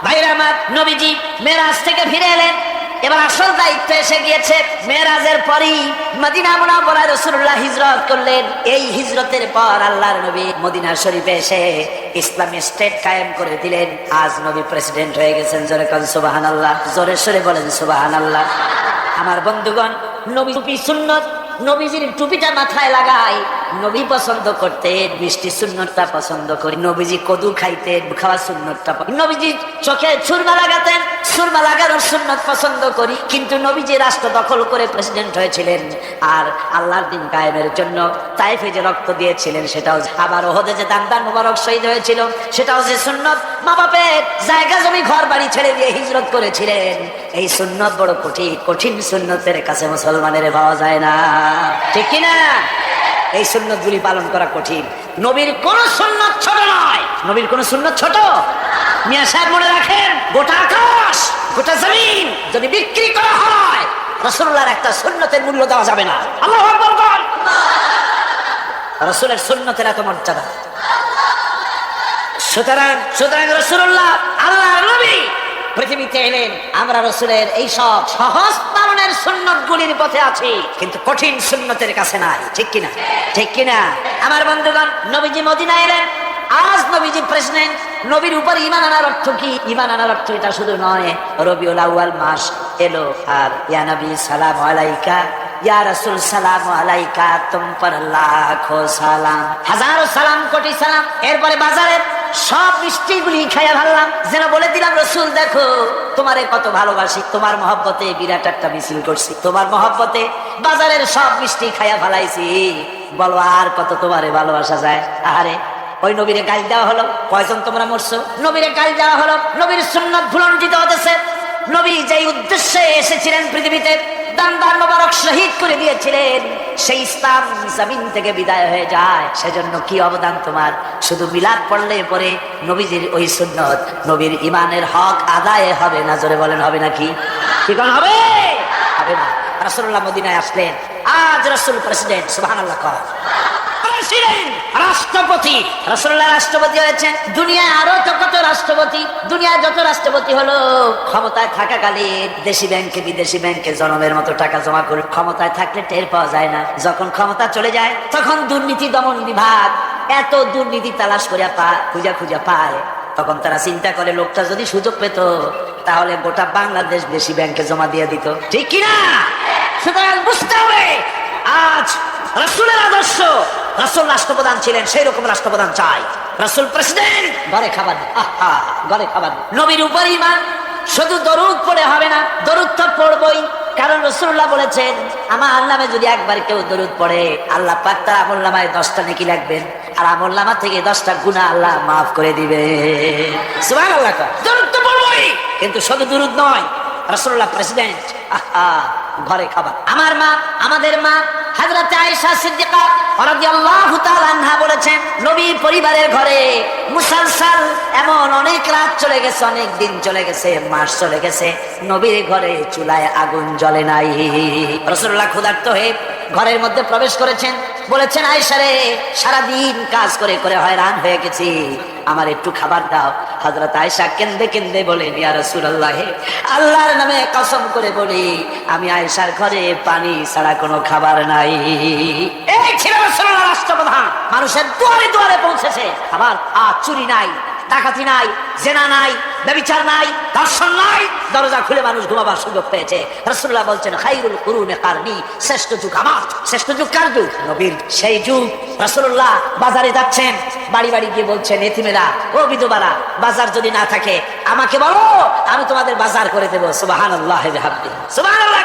ভাইরা আমার, নবীজি মেরাজ থেকে ফিরে এলেন। এবার আসল দায়িত্ব এসে গিয়েছে। মেরাজের পরই মদিনা মুনাওয়ারায় রাসূলুল্লাহ হিজরত করলেন। এই হিজরতের পর আল্লাহর নবী মদিনা শরীফে এসে ইসলামী স্টেট কায়েম করে দিলেন। আজ নবী প্রেসিডেন্ট হয়ে গেছেন। জোরে কোন সুবহানাল্লাহ, জোরে সরে বলেন সুবহানাল্লাহ। আমার বন্ধুগণ, নবী টুপি সুন্নত, নবীজির টুপিটা মাথায় লাগাই নবী পছন্দ করতেন। মিষ্টি সুন্নতটা পছন্দ করি। নবীজি কদু খাইতেন, খাওয়া সুন্নতটা। নবীজি চোখে সুরমা লাগাতেন, সুরমা লাগানোর সুন্নত পছন্দ করি। কিন্তু নবীজি রাষ্ট্র দখল করে প্রেসিডেন্ট হয়েছিলেন। আর আল্লাহর দিন কায়েমের জন্য তাইফে যে রক্ত দিয়েছিলেন, সেটাও, আবার ওহদে যে দান মুবারক শহীদ হয়েছিল, সেটাও যে সুন্নত। মা বাপের জায়গা জমি ঘর বাড়ি ছেড়ে দিয়ে হিজরত করেছিলেন। এই সুন্নত বড় কঠিন, কঠিন সুন্নতের কাছে মুসলমানের পাওয়া যায় না, ঠিক কিনা? এই সুন্নত গুলি পালন করা কঠিন। নবীর কোন সুন্নত ছোট নয়। নবীর কোন সুন্নত ছোট? মিয়া সাহেব মনে রাখেন, গোটা আকাশ, গোটা জমিন যদি বিক্রি করা হয়, রাসূলুল্লাহর একটা সুন্নতের মূল্য দেওয়া যাবে না। আল্লাহু আকবার বল। রাসূলের সুন্নতের এত মর্যাদা। সুতরাং রাসূলুল্লাহ আল্লাহর নবী পৃথিবীতে এলেন। আমরা রাসূলের এই সব সহজ পালনের সুন্নত গুলির পথে আছি, কিন্তু কঠিন সুন্নতের কাছে নাই, ঠিক কিনা? ঠিক কিনা? আমার বন্ধুগণ, নবীজি মদিনা এলেন। আজ নবীজি প্রেসিডেন্ট। নবীর উপর ঈমান আনার অর্থ কি? ঈমান আনার অর্থ এটা শুধু নয়, রবিউল আউয়াল মাস এলো আর ইয়া নবী সালাম আলাইকা, ইয়া রাসূল সালাম আলাইকা, তুম পর লাখো সালাম, হাজারো সালাম, কোটি সালাম। এরপরে বাজারে সব মিষ্টিগুলি খাইয়া ভাবলাম, যেন বলে দিলাম, রসুল দেখো তোমারে কত ভালোবাসি, তোমার মহব্বতে বিরাট একটা মিছিল করছি, তোমার মহব্বতে বাজারের সব মিষ্টি খাইয়া ভালাইছি, বলো আর কত তোমারে ভালোবাসা যায়। আরে ওই নবীরে গাল দেওয়া হলো, কয়জন তোমরা মরছো? নবীরে গাল দেওয়া হলো। নবীর সুন্নাত ভুলণ্ঠিত হতেছে। নবী যেই উদ্দেশ্যে এসেছিলেন পৃথিবীতে, দান মোবারক শহীদ করে দিয়েছিলেন, সেই ইসলাম জমিন থেকে বিদায় হয়ে যায়। সেজন্য কি অবদান তোমার? শুধু মিলাদ পড়লে পরে নবীজির ওই সুন্নত, নবীর ইমানের হক আদায় হবে না। জোরে বলেন হবে নাকি? কি কোন হবে? হবে না। রাসূলুল্লাহ মদিনায় আসলেন। আজ রাসূল প্রেসিডেন্ট। সুবহানাল্লাহ। রাষ্ট্রপতি, রাসূলুল্লাহ রাষ্ট্রপতি হয়েছেন। দুনিয়ায় আরো তো কত রাষ্ট্রপতি। দুনিয়ায় যত রাষ্ট্রপতি হলো, ক্ষমতায় থাকাকালীন দেশি ব্যাংকে বিদেশি ব্যাংকে জনমের মতো টাকা জমা করে, ক্ষমতায় থাকলে টের পাওয়া যায় না। যখন ক্ষমতা চলে যায়, তখন দুর্নীতি দমন বিভাগ এত দুর্নীতি তালাশ করে খুঁজা খুঁজা পায়, তখন তারা চিন্তা করে লোকটা যদি সুযোগ পেত তাহলে গোটা বাংলাদেশ বেশি ব্যাংকে জমা দিয়ে দিত, ঠিক কিনা? সুতরাং বুঝতে হবে আজ রাসূলের আদর্শ, রাসূল রাষ্ট্রপ্রধান ছিলেন, সেই রকম রাষ্ট্রপ্রধান চাই। রাসূল প্রেসিডেন্ট, ঘরে খাবার, ঘরে খাবার। নবীর উপর ঈমান, শুধু দরুদ পড়ে হবে না, দরুদ তো পড়বই, কারণ রাসূলুল্লাহ বলেছেন আমার নামে যদি একবার কেউ দরুদ পড়ে আল্লাহ পাক তার আমলনামায় 10টা নেকি লিখবেন, আর আমলনামা থেকে 10টা গুনাহ আল্লাহ মাফ করে দিবে। সুবহানাল্লাহ। দরুদ তো পড়বই, কিন্তু শুধু দরুদ নয়, রাসূলুল্লাহ প্রেসিডেন্ট, ঘরে খাবার। আমার মা, আমাদের মা হযরত আয়েশা সিদ্দিকা রাদিয়াল্লাহু তাআলা আনহা বলেছেন নবীর পরিবারের ঘরে মুসালসাল এমন অনেক রাত চলে গেছে, অনেক দিন চলে গেছে, মাস চলে গেছে, নবীর ঘরে চুলায় আগুন জ্বলে নাই। রাসূলুল্লাহ ক্ষুধার্ত হয়ে ঘরের মধ্যে প্রবেশ করেছেন, বলেছেন আয়েশা রে, সারাদিন কাজ করে করে হয়রান হয়ে গেছি, আমার একটু খাবার দাও। হযরত আয়েশা কেঁদে কেঁদে বলেন ইয়া রাসূলুল্লাহ, আল্লাহর নামে কসম করে বলি আমি আয়েশার ঘরে পানি ছাড়া কোনো খাবার নাই। এই ছিল রাসূলুল্লাহ রাষ্ট্রপ্রধান, মানুষের দুয়ারে দুয়ারে পৌঁছেছে, খাবার আর চুরি নাই, ডাকাতি নাই, জেনা নাই, ব্যভিচার নাই, ধর্ষণ নাই, দরজা খুলে মানুষ ঘুমাবার সুযোগ পেয়েছে। রাসূলুল্লাহ বলছেন খায়রুল কুরুনি কারনি, শ্রেষ্ঠ যুগ আমার। শ্রেষ্ঠ যুগ কার যুগ? নবীর সেই যুগ। রাসূলুল্লাহ বাজারে যাচ্ছেন, বাড়ি বাড়ি গিয়ে বলছেন এতিমেরা, ও বিধবারা, বাজার যদি না থাকে আমাকে বলো, আমি তোমাদের বাজার করে দেবো। সুবহানাল্লাহ বিহামদিহি, সুবহানাল্লাহ।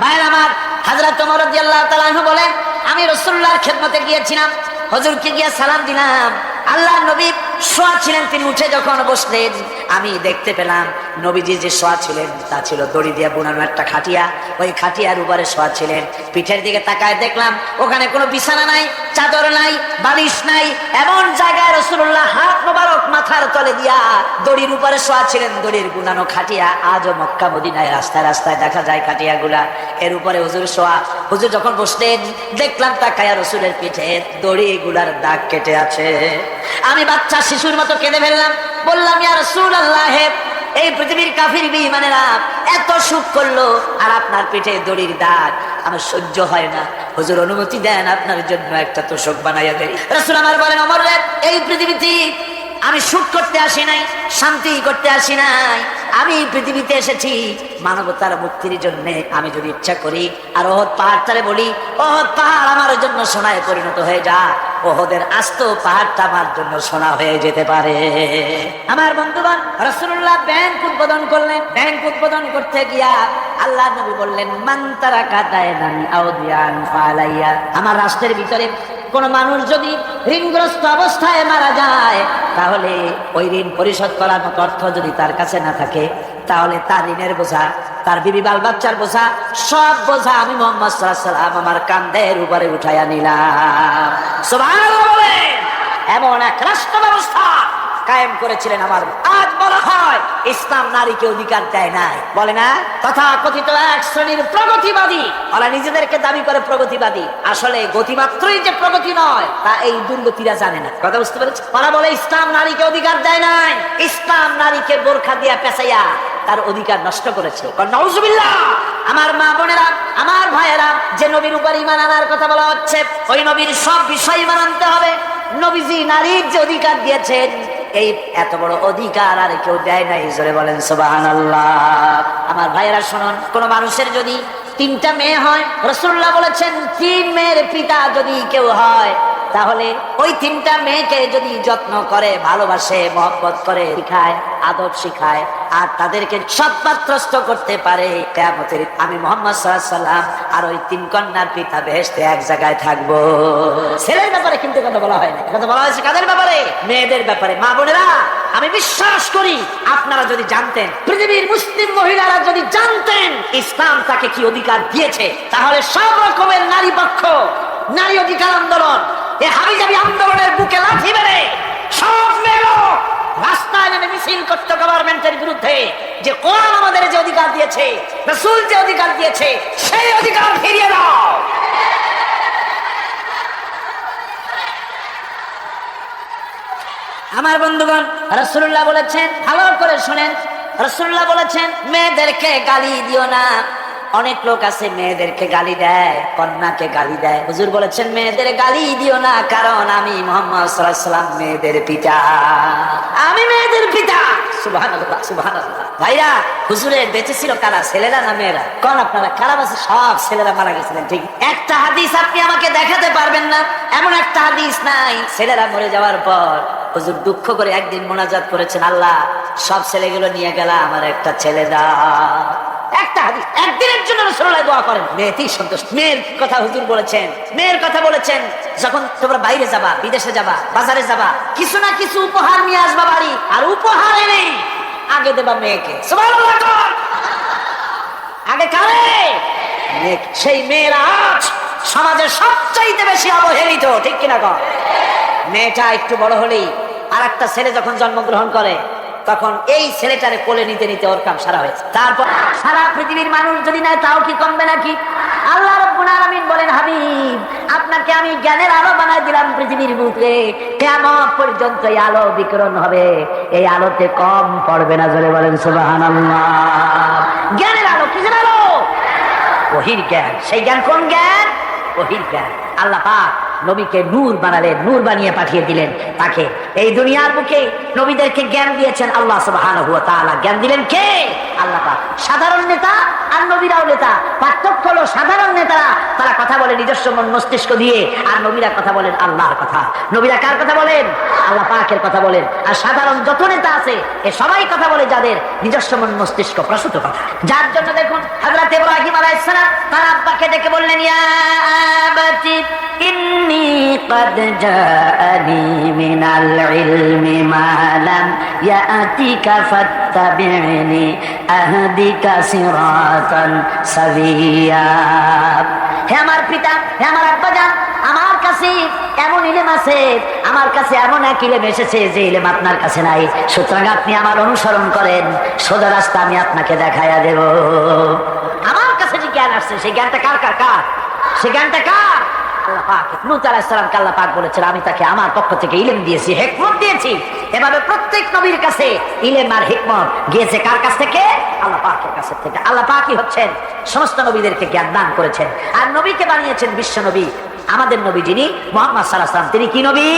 ভাইরা আমার, হযরত ওমর রাদিয়াল্লাহু তাআলা আনহু বলেন আমি রাসূলুল্লাহর খেদমতে গিয়েছিলাম, হুজুরকে গিয়ে সালাম দিলাম, আল্লাহর নবী শোয়া ছিলেন, তিনি উঠে যখন বসলেন আমি দেখতে পেলাম নবীজি যে শোয়া ছিলেন তা ছিল দড়ি দিয়ে বোনানো একটা খাটিয়া, ওই খাটিয়ার উপরে শোয়া ছিলেন। পিঠের দিকে তাকায় দেখলাম ওখানে কোনো বিছানা নাই, চাদর নাই, বালিশ নাই, এমন জায়গায় রাসূলুল্লাহ হাত মোবারক মাথার তলে দিয়া দড়ির উপরে শোয়া ছিলেন। দড়ির বুনানো খাটিয়া আজও মক্কা মদিনায় রাস্তায় রাস্তায় দেখা যায় খাটিয়াগুলা, এর উপরে হুজুর শোয়া। হুজুর যখন বসলেন দেখলাম তাকায়া রসুলের পিঠে দড়িগুলার দাগ কেটে আছে। আমি বাচ্চা শিশুর মতো কেঁদে ফেললাম, বললাম ইয়া রাসূলুল্লাহ, এই পৃথিবীর কাফির বেঈমানেরা এত সুখ করলো আর আপনার পিঠে দড়ির দাগ আমার সহ্য হয় না, হুজুর অনুমতি দেন আপনার জন্য একটা তোষক বানাইয়া দেই। রাসূল আমার বলেন ওমর রে, এই পৃথিবীতে আমি সুখ করতে আসি নাই, শান্তি করতে আসি নাই, আমি পৃথিবীতে এসেছি মানবতার মুক্তির জন্য। আমি যদি ইচ্ছা করি আর ওহদ পাহাড়টারে বলি ওহদ পাহাড় আমার জন্য সোনায় পরিণত হয়ে যা, ওহদের আস্ত পাহাড়টা আমার জন্য সোনা হয়ে যেতে পারে। আমার বন্ধুগণ, রাসূলুল্লাহ ব্যাংক উদ্বোধন করলেন। ব্যাংক উদ্বোধন করতে গিয়া আল্লাহ নবী বললেন মান তারাকা দায়নান আও দিয়ান ফালাইয়া, আমার রাষ্ট্রের ভিতরে কোন মানুষ যদি ঋণগ্রস্ত অবস্থায় মারা যায় তাহলে ওই ঋণ পরিশোধ করার মতো অর্থ যদি তার কাছে না থাকে তাহলে তার ঋণের বোঝা, তার বিবি বাল বাচ্চার বোঝা, সব বোঝা আমি মুহাম্মদ সাল্লাল্লাহু আলাইহি ওয়াসাল্লাম আমার কাঁধের উপরে উঠাইয়া নিলাম। সুবহানাল্লাহ। এমন এক রাষ্ট্র ব্যবস্থা কায়েম করেছিলেন আমার। আজ বলা হয় ইসলাম নারীকে অধিকার দেয় নাই, বলে না তথা কথিত এক শ্রেণীর প্রগতিবাদী, ওরা নিজেদেরকে দাবি করে প্রগতিবাদী, আসলে গতিমাত্রই যে প্রগতি নয় তা এই দুর্গতিরা জানে না। কথা বুঝতে পেরেছে? ওরা বলে ইসলাম নারীকে অধিকার দেয় নাই, ইসলাম নারীকে বোরখা দিয়া পেঁচাইয়া তার অধিকার নষ্ট করেছে। নাউজুবিল্লাহ। আমার মা বোনেরা, আমার ভাইয়েরা, যে নবীর উপর ঈমান আনার কথা বলা হচ্ছে ওই নবীর সব বিষয় মানতে হবে। নবীজি নারীর যে অধিকার দিয়েছেন এই এত বড় অধিকার আর কেউ দেয় নাই, জোরে বলেন সুবহানাল্লাহ। আমার ভাইয়েরা শুনুন, কোন মানুষের যদি 3টা মেয়ে হয়, রাসূলুল্লাহ বলেছেন 3 মেয়ের পিতা যদি কেউ হয় তাহলে ওই 3টা মেয়েকে যদি যত্ন করে, ভালোবাসে, মহব্বত করে, শিখায়, আদব শিখায় আর তাদেরকে সৎপাত্রস্থ করতে পারে, কিয়ামতের আমি মুহাম্মদ সাল্লাল্লাহু আলাইহি ওয়াসাল্লাম আর ওই 3 কন্যার পিতা বেহেশতে এক জায়গায় থাকবো। ছেলের ব্যাপারে কিন্তু কথা বলা হয় না, কথা বলা হয়েছে কাদের ব্যাপারে? মেয়েদের ব্যাপারে। মা বোনেরা, আমি বিশ্বাস করি আপনারা যদি জানতেন, পৃথিবীর মুসলিম মহিলারা যদি জানতেন ইসলাম তাকে কি অধিকার দিয়েছে, তাহলে সব রকমের নারী পক্ষ, নারী অধিকার আন্দোলন, এই হাবিজাবি আন্দোলনের বুকে লাথি মেরে সব মেয়েরা রাস্তায় নেমে মিছিল করতে গভর্নমেন্টের বিরুদ্ধে, যে কোরআন আমাদের যে অধিকার দিয়েছে, রাসূল যে অধিকার দিয়েছে সেই অধিকার ফিরিয়ে দাও। আমার বন্ধুগণ, রাসূলুল্লাহ বলেছেন, ভালো করে শুনেন, রাসূলুল্লাহ বলেছেন মেয়েদেরকে গালি দিও না, অনেক লোক আছে মেয়েদেরকে গালি দেয়, কন্যাকে গালি দেয়। হুজুর বলেছেন মেয়েদের গালি দিও না, কারণ আমি মুহাম্মদ সাল্লাল্লাহু আলাইহি ওয়াসাল্লাম মেয়েদের পিতা, আমি মেয়েদের পিতা। সুবহানাল্লাহ, সুবহানাল্লাহ। ভাইরা, হুজুরের বেঁচে ছিল কারা, ছেলেরা না মেয়েরা? কোন আপনারা কারা বাসে? সব ছেলেরা মারা গেছিলেন। ঠিক একটা হাদিস আপনি আমাকে দেখাতে পারবেন না, এমন একটা হাদিস নাই ছেলেরা মরে যাওয়ার পর হুজুর দুঃখ করে একদিন মোনাজাত করেছেন, আল্লাহ সব ছেলেগুলো নিয়ে গেলা, আমার একটা ছেলে দাও। একটা হাদিস, একদিনের জন্য রাসূলুল্লাহ দোয়া করেন, মেয়েতেই সন্তুষ্ট। মেয়ের কথা হুজুর বলেছেন, মেয়ের কথা বলেছেন, যখন তোমরা বাইরে যাবা, বিদেশে যাবা, বাজারে যাবা, কিছু না কিছু উপহার নিয়ে আসবা বাড়ি, আর উপহার এনে আগে দেবা মেয়েকে। সুবহানাল্লাহ। আগে কারে? মেয়ে। সেই মেয়েরা আজ সমাজের সবচাইতে বেশি অবহেলিত, ঠিক কিনা কর? মেয়েটা একটু বড় হলেই আর একটা ছেলে যখন জন্মগ্রহণ করে, তখন এই ছেলেটারে কোলে নিতে নিতে ওর কাম সারা হয়েছে। তারপর সারা পৃথিবীর মানুষ যদি নেয় তাও কি কমবে নাকি? আল্লাহ রাব্বুল আলামিন বলেন, হাবিব আপনাকে আমি জ্ঞানের আলো বানাই দিলাম পৃথিবীর বুকে, কিয়ামত পর্যন্ত এই আলো বিকিরণ হবে, এই আলোতে কম পড়বে না। জোরে বলেন সুবহানাল্লাহ। জ্ঞানের আলো, কিসের আলো? ওহীর জ্ঞান। সেই জ্ঞান কোন জ্ঞান? ওহীর জ্ঞান। আল্লাহ পাক নবীকে নূর বানালেন, নূর বানিয়ে পাঠিয়ে দিলেন তাকে। এই দুনিয়ার বুকে নবীদেরকে জ্ঞান দিয়েছেন আল্লাহ সুবহানাহু ওয়া তাআলা। জ্ঞান দিলেন কে? আল্লাহ পাক। সাধারণ নেতা আর নবীরাও নেতা। পার্থক্য হলো সাধারণ নেতারা তারা কথা বলে নিজস্ব মন মস্তিষ্ক দিয়ে, আর নবীরা কথা বলেন আল্লাহর কথা। নবীরা কার কথা বলেন? আল্লাহ পাকের কথা বলেন। আর সাধারণ যত নেতা আছে এ সবাই কথা বলে যাদের নিজস্ব মন মস্তিষ্ক প্রসূত কথা। যার জন্য দেখুন হযরত ইব্রাহিম আলাইহিস সালাম তার আব্বাকে ডেকে বললেন, ইয়া আবাতি ইন্নী قد جاءني من العلم ما لم يأتك فاتبعني أهدك صراطا سويا। হে আমার পিতা, হে আমার আব্বাজান, আমার কাছে এমন ইলম আছে, আমার কাছে এমন এক ইলম এসেছে যে ইলম আপনার কাছে নাই। সুতরাং আপনি আমার অনুসরণ করেন, সোজা রাস্তা আমি আপনাকে দেখাইয়া দেব। আমার কাছে যে জ্ঞান আসছে সেই জ্ঞানটা কার? কার কার? সেই জ্ঞানটা কার? আল্লাহ পাক। নূহ আলাইহিস সালামকে আল্লাহ পাক বলেছেন, আমি তাকে আমার পক্ষ থেকে ইলম দিয়েছি, হিকমত দিয়েছি। এভাবে প্রত্যেক নবীর কাছে ইলম আর হিকমত গিয়েছে কার কাছ থেকে? আল্লাহ পাকের কাছ থেকে। আল্লাহ পাকই হচ্ছেন সমস্ত নবীদেরকে জ্ঞান দান করেছেন, আর নবীকে বানিয়েছেন বিশ্ব নবী। আমাদের নবী যিনি মুহাম্মদ সাল্লাল্লাহু আলাইহি ওয়াসাল্লাম, তিনি কি নবী?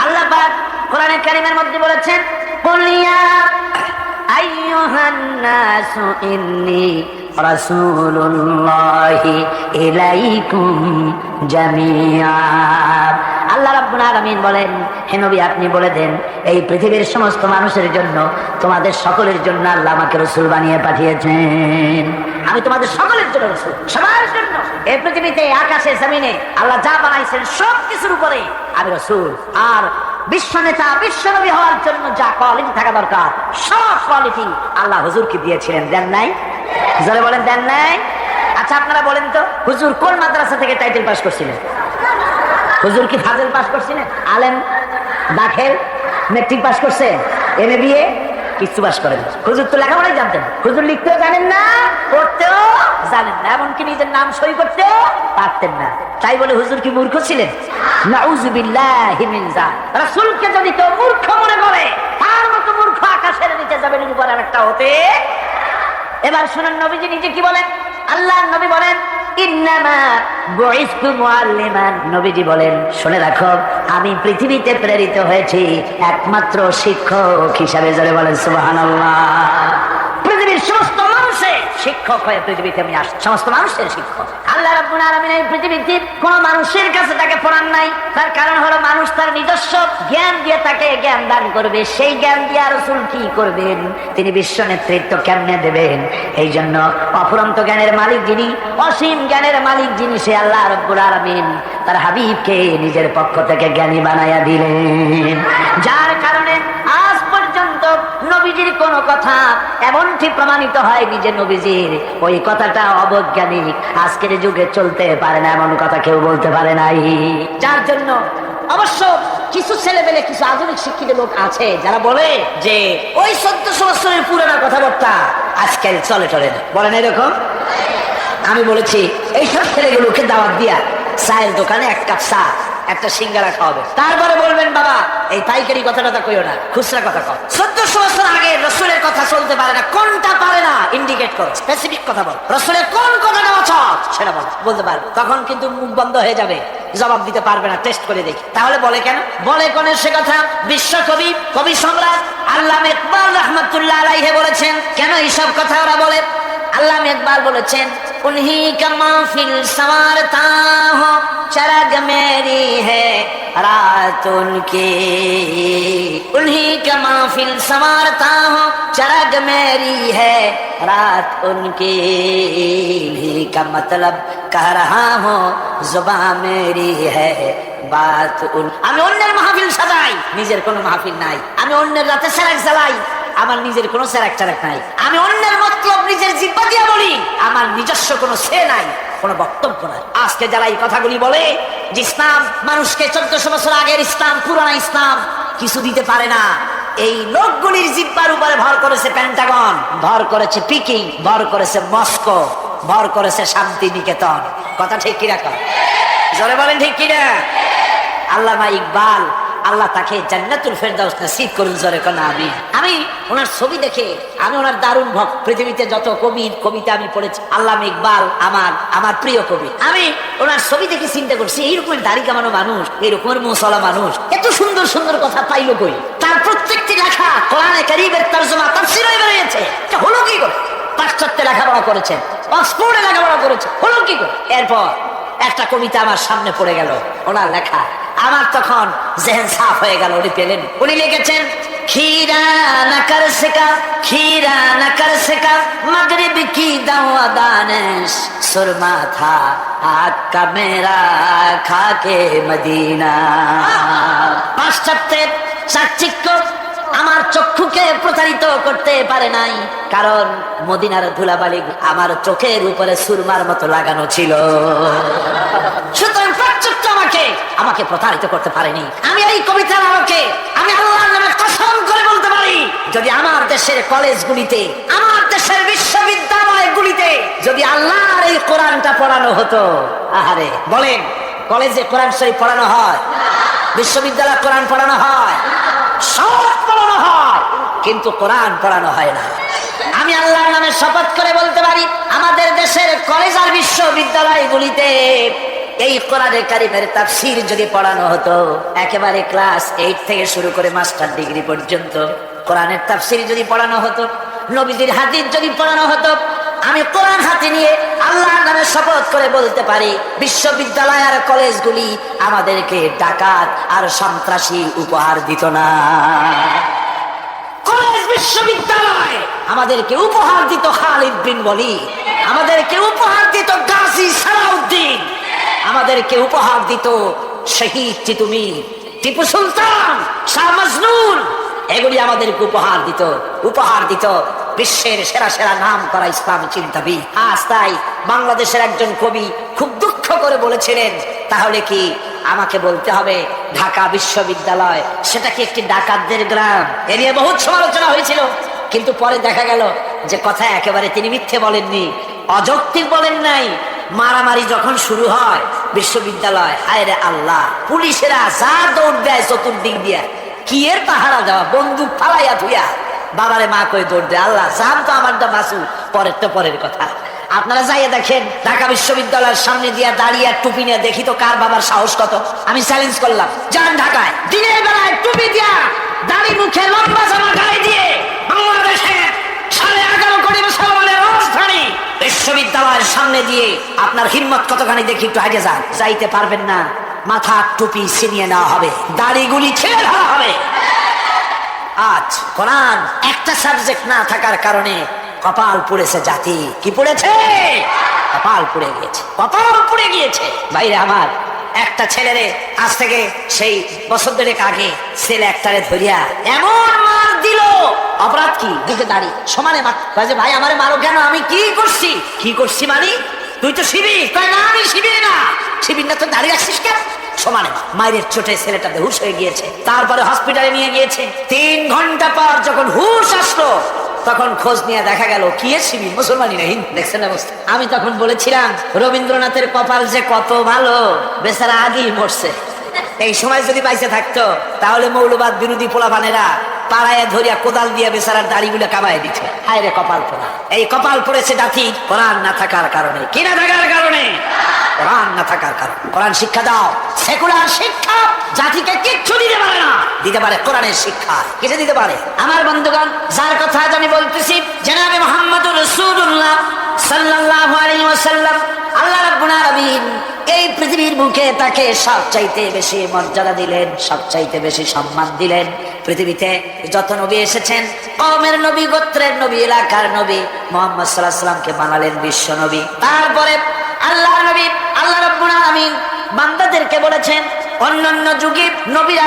আল্লাহ পাক কোরআনে কারীমের মধ্যে বলেছেন, কুল ইয়া আইয়ুহান নাসু ইন্নী রাসূলুল্লাহি ইলাইকুম জামিআ। আল্লাহ রাব্বুল আলামিন বলেন, হে নবী আপনি বলে দেন এই পৃথিবীর সমস্ত মানুষের জন্য, তোমাদের সকলের জন্য আল্লাহ আমাকে রাসূল বানিয়ে পাঠিয়েছেন। আমি তোমাদের সকলের জন্য রাসূল, সবার জন্য। এই পৃথিবীতে আকাশে জমিনে আল্লাহ যা বানাইছেন সব কিছুর উপরে আমি রাসূল। আর বিশ্ব নেতা, বিশ্ব নবী হওয়ার জন্য যা কোয়ালিটি থাকা দরকার সব কোয়ালিটি আল্লাহ হুজুরকে দিয়েছিলেন, দেন নাই? যারা বলেন দেন নাই? আচ্ছা আপনারা বলেন তো, হুজুর কোন মাদ্রাসা থেকে টাইটেল পাস করছিলেন? হুজুর কি ফাজিল পাস করছিলেন? আলেম, দাখিল, মেট্রিক পাস করছেন, এমএ বিএ কিছু পাস করেন? হুজুর তো লেখাপড়াই জানতেন, হুজুর লিখতেও জানেন না, পড়তেও জানেন না, এমনকি নিজের নাম সই করতেও পারতেন না। তাই বলে হুজুর কি মূর্খ ছিলেন? নাউযুবিল্লাহি মিন যালিক। রাসূলকে যদি কেউ মূর্খ মনে করে, তার মতো মূর্খ আকাশের নিচে জমিনের উপর একটা হতে। এবার শুনুন নবীজি নিজে কি বলেন। আল্লাহ নবী বলেন, ইন্নামা বুইসতু মুআল্লিমান। নবীজি বলেন, শুনে রাখো আমি পৃথিবীতে প্রেরিত হয়েছি একমাত্র শিক্ষক হিসাবে। জোরে বলেন সুবহানাল্লাহ। পৃথিবীর সমস্ত মানুষের শিক্ষক হয়ে পৃথিবীতে আমি আসছি, সমস্ত মানুষের শিক্ষক। আল্লাহ রাব্বুল আলামিন এই পৃথিবীতে কোন মানুষের কাছে তাকে পড়ান নাই। তার কারণ হলো মানুষ তার নিজস্ব জ্ঞান দিয়ে তাকে জ্ঞান দান করবে। সেই জ্ঞান দিয়ে রাসূল কি করবেন? তিনি বিশ্ব নেতৃত্ব কেমনে দেবেন? এই জন্য অফুরন্ত জ্ঞানের মালিক যিনি, অসীম জ্ঞানের মালিক যিনি, সে আল্লাহ রাব্বুল আলামিন তার হাবিবকে নিজের পক্ষ থেকে জ্ঞানী বানাইয়া দিলেন। যার কারণে আজ পর্যন্ত নবীজির কোন কথা এমনটি প্রমাণিত হয়নি যে নবীজির ওই কথাটা অবৈজ্ঞানিক, আজকের যুগে চলতে পারে না, এমন কথা কেউ বলতে পারে নাই। যার জন্য অবশ্য কিছু ছেলেবেলে, কিছু আধুনিক শিক্ষিত লোক আছে যারা বলে যে ওই 1400 বছরের পুরানা কথাবার্তা আজকাল চলে চলে না, বলেন এরকম। আমি বলেছি এইসব ছেলেগুলোকে দাওয়াত দিয়া চায়ের দোকানে এক কাপ চা একটা সিঙ্গারা খাওয়াবে, তারপরে বলবেন বাবা এই পাইকারি কথাটা কইও না, খুচরা কথা কও। 1400 বছর আগে রসুলের কথা চলতে পারে না, কোনটা পারে না ইন্ডিকেট করো, স্পেসিফিক কথা বল, রসুলের কোন কথাটা অচল সেটা বল, বলতে পারবে, তখন কিন্তু মুখ বন্ধ হয়ে যাবে, জবাব দিতে পারবে না, টেস্ট করে দেখি। তাহলে বলে কেন? বলে কোন সে কথা? বিশ্বকবি, কবি সম্রাট আল্লামা ইকবাল রাহমাতুল্লাহ আলাইহি বলেছেন। কেন এইসব কথা ওরা বলে? আল্লামা ইকবাল বলেছেন, উনহি কা মাহফিল সওয়ারতা হো চরগ মেরি है रात उनकी, उन्हीं का महफिल संवारता हूँ चरग मेरी है रात उनकी, इन्हीं का मतलब कह रहा हूँ जुबान मेरी है बात उन। আমি অন্যের মাহফিল সাজাই, নিজের কোনো মাহফিল নাই। আমি অন্যের রাতে সেরাক জ্বালাই, আমার নিজের কোনো সেরাক চারাক নাই। আমি অন্যের মতলব নিজের জিহ্বা দিয়ে বলি, আমার নিজস্ব কোনো সে নাই, কোনো বক্তব্য নাই। আজকে যারা এই কথাগুলি বলে যে ইসলাম মানুষকে 1400 বছর আগের ইসলাম, পুরানা ইসলাম কিছু দিতে পারে না, এই লোকগুলির জিহ্বার উপরে ভর করেছে পেন্টাগন, ভর করেছে পিকিং, ভর করেছে মস্কো, ভর করেছে শান্তি নিকেতন। কথা ঠিক কিনা? জোরে বলেন ঠিক কিনা? আল্লামা ইকবাল, আল্লাহ তাকে জান্নাতুল ফেরদাউস নসিব করুন, জোরে কোন আমিন। আমি ওনার ছবি দেখে আমি ওনার দারুণ ভক্ত। পৃথিবীতে যত কবির কবিতা আমি পড়েছি, আল্লামা ইকবাল আমার প্রিয় কবি। আমি ওনার ছবি দেখে চিন্তা করছি, এইরকমের দাড়ি কামানো মানুষ, এইরকমের মুসলা মানুষ এত সুন্দর সুন্দর কথা পাইলো কই? তার প্রত্যেকটি লেখা কোরআনে কারীমের তরজমা তাফসীর হয়ে বেরিয়েছে। এটা হলো কি করে? পাশ্চাত্যে লেখাপড়া করেছেন, অক্সফোর্ডে লেখাপড়া করেছে, হলো কি করে? এরপর একটা কবিতা আমার সামনে পড়ে গেল, ওনার লেখা। আমার তখন জেহেন সাফ হয়ে গেল। উনি পেলেন, উনি লিখেছেন, खीरा न कर सका, खीरा न कर सका मगरिब की दवा दानिश, सुरमा था आग का मेरा खाके मदीना। পাশ্চাত্যের চাকচিক্য আমার চক্ষুকে প্রতারিত করতে পারে নাই, কারণ মদিনার ধুলাবালি আমার চোখের উপরে সুরমার মতো লাগানো ছিল। সুতরাং প্রাচ্যত্ব আমাকে প্রতারিত করতে পারেনি। আমি এই কবিতার আলোকে আমি আল্লাহর নামে কসম করে বলতে পারি, যদি আমার দেশের কলেজগুলিতে, আমার দেশের বিশ্ববিদ্যালয়গুলিতে যদি আল্লাহর এই কোরআনটা পড়ানো হতো, আহারে বলেন, কলেজে কোরআন শরীফ পড়ানো হয়, বিশ্ববিদ্যালয়ে কোরআন পড়ানো হয়, সব পড়ানো হয়, কিন্তু কোরআন পড়ানো হয় না। আমি আল্লাহর নামে শপথ করে বলতে পারি, আমাদের দেশের কলেজ আর বিশ্ববিদ্যালয়গুলিতে এই কোরআনে কারীমের তাফসীর যদি পড়ানো হতো, একেবারে ক্লাস 8 থেকে শুরু করে মাস্টার ডিগ্রি পর্যন্ত কোরআনের তাফসীর যদি পড়ানো হতো, নবীজির হাদিস যদি পড়ানো হতো, আমি কোরআন হাতে নিয়ে আল্লাহর নামে শপথ করে বলতে পারি, বিশ্ববিদ্যালয় আর কলেজগুলি আমাদেরকে ডাকাত আর সন্ত্রাসী উপহার দিত না। কলেজ বিশ্ববিদ্যালয় আমাদেরকে উপহার দিত খালিদ বিন ওয়ালিদ, আমাদেরকে উপহার দিত গাজী সালাউদ্দিন, আমাদেরকে উপহার দিত শহীদ তিতুমির, টিপু সুলতান, শাহ মজনুন, এগুলি আমাদেরকে উপহার দিত বিশ্বের সেরা সেরা নাম করা ইসলামী চিন্তাবিদ। আজ তাই বাংলাদেশের একজন কবি খুব দুঃখ করে বলেছিলেন, তাহলে কি আমাকে বলতে হবে ঢাকা বিশ্ববিদ্যালয় সেটা কি একটি ডাকাতদের গ্রাম? এ নিয়ে বহুত সমালোচনা হয়েছিল, কিন্তু পরে দেখা গেল যে কথা একেবারে তিনি মিথ্যে বলেননি, অযৌক্তিক বলেন নাই। মারামারি যখন শুরু হয় বিশ্ববিদ্যালয়, আয়রে আল্লাহ, পুলিশেরা যা দৌড় দেয় চতুর্দিক দিয়া, কি এর পাহারা দেওয়া, বন্দুক ফালাইয়া ধুইয়া বাবারে মা কই দৌড় দেয়। আল্লাহ জান তো আমারটা বাসু, পরের তো পরের কথা। আপনারা যাইয়া দেখেন ঢাকা বিশ্ববিদ্যালয়ের সামনে দিয়া দাঁড়িয়ে টুপি নিয়ে, দেখি তো কার বাবার সাহস কত। আমি চ্যালেঞ্জ করলাম, যান ঢাকায় দিনের বেলায় টুপি দিয়া, দাড়ি মুখে লম্বা জামা গায়ে দিয়ে, বাংলাদেশে 11.5 কোটি মুসলমানের রাজধানী বিশ্ববিদ্যালয়ের সামনে দিয়ে আপনার হিম্মত কতখানি দেখি, একটু আগে যান। যাইতে পারবেন না, মাথা টুপি ছিনিয়ে নেওয়া হবে, দাড়িগুলি ছেড়ে ধরা হবে। আজ কোরআন একটা সাবজেক্ট না থাকার কারণে কপাল পুড়েছে জাতি। কি পুড়েছে? কপাল পুড়ে গিয়েছে, কপাল পুড়ে গিয়েছে। বাইরে আমার একটা ছেলেরে আজ থেকে সেই বছর 2 আগে ছেলে একটারে ধরিয়া এমন মার দিল, অপরাধ কি? বুকে দাঁড়ি সমানে মার। ভাই আমারে মারো কেন? আমি কি করছি মানে? তুই তো শিবির। না আমি শিবির না। শিবির না তো দাঁড়িয়ে রাখছিস কেন? সমানে মায়ের চোটে ছেলেটা বেহুশ হয়ে গিয়েছে, তারপরে হসপিটালে নিয়ে গিয়েছে। 3 ঘন্টা পর যখন হুশ আসলো, তখন খোঁজ নিয়ে দেখা গেল কি এর শিবির, মুসলমানই না, হিন্দু। দেখছেন অবস্থা? আমি তখন বলেছিলাম রবীন্দ্রনাথের কপাল যে কত ভালো, বেচারা আগেই মরছে। এই সময় যদি বাইসে থাকতো তাহলে মৌলবাদ বিরোধী পোলাপানেরা পাড়ায় ধরিয়া কোদাল দিয়ে বেচারার দাড়িগুলো কামায় দিত। হায় রে কপাল পোড়া, এই কপাল পড়েছে জাতি কোরআন না থাকার কারণে। কি না থাকার কারণে? কোরআন না থাকার কারণে। কোরআন শিক্ষা দাও, সেকুলার শিক্ষা জাতিকে কিচ্ছু দিতে পারে না, দিতে পারে কোরআনের শিক্ষা। কিছু দিতে পারে। আমার বন্ধুগণ, যার কথা আজ আমি বলতেছি জনাবে মুহাম্মদুর রাসূলুল্লাহ সাল্লাল্লাহু আলাইহি ওয়াসাল্লাম, আল্লাহ রাব্বুল আলামিন এই পৃথিবীর মুখে তাকে সবচাইতে বেশি মর্যাদা দিলেন, সবচাইতে বেশি সম্মান দিলেন। পৃথিবীতে যত নবী এসেছেন, কওমের নবী, গোত্রের নবী, এলাকার নবী, মুহাম্মদ সাল্লাল্লাহু আলাইহি ওয়াসাল্লামকে বানালেন বিশ্ব নবী। তারপরে আল্লাহর নবী আল্লাহ রাব্বুল আলামিন বান্দাদেরকে বলেছেন, অন্যান্য যুগে নবীরা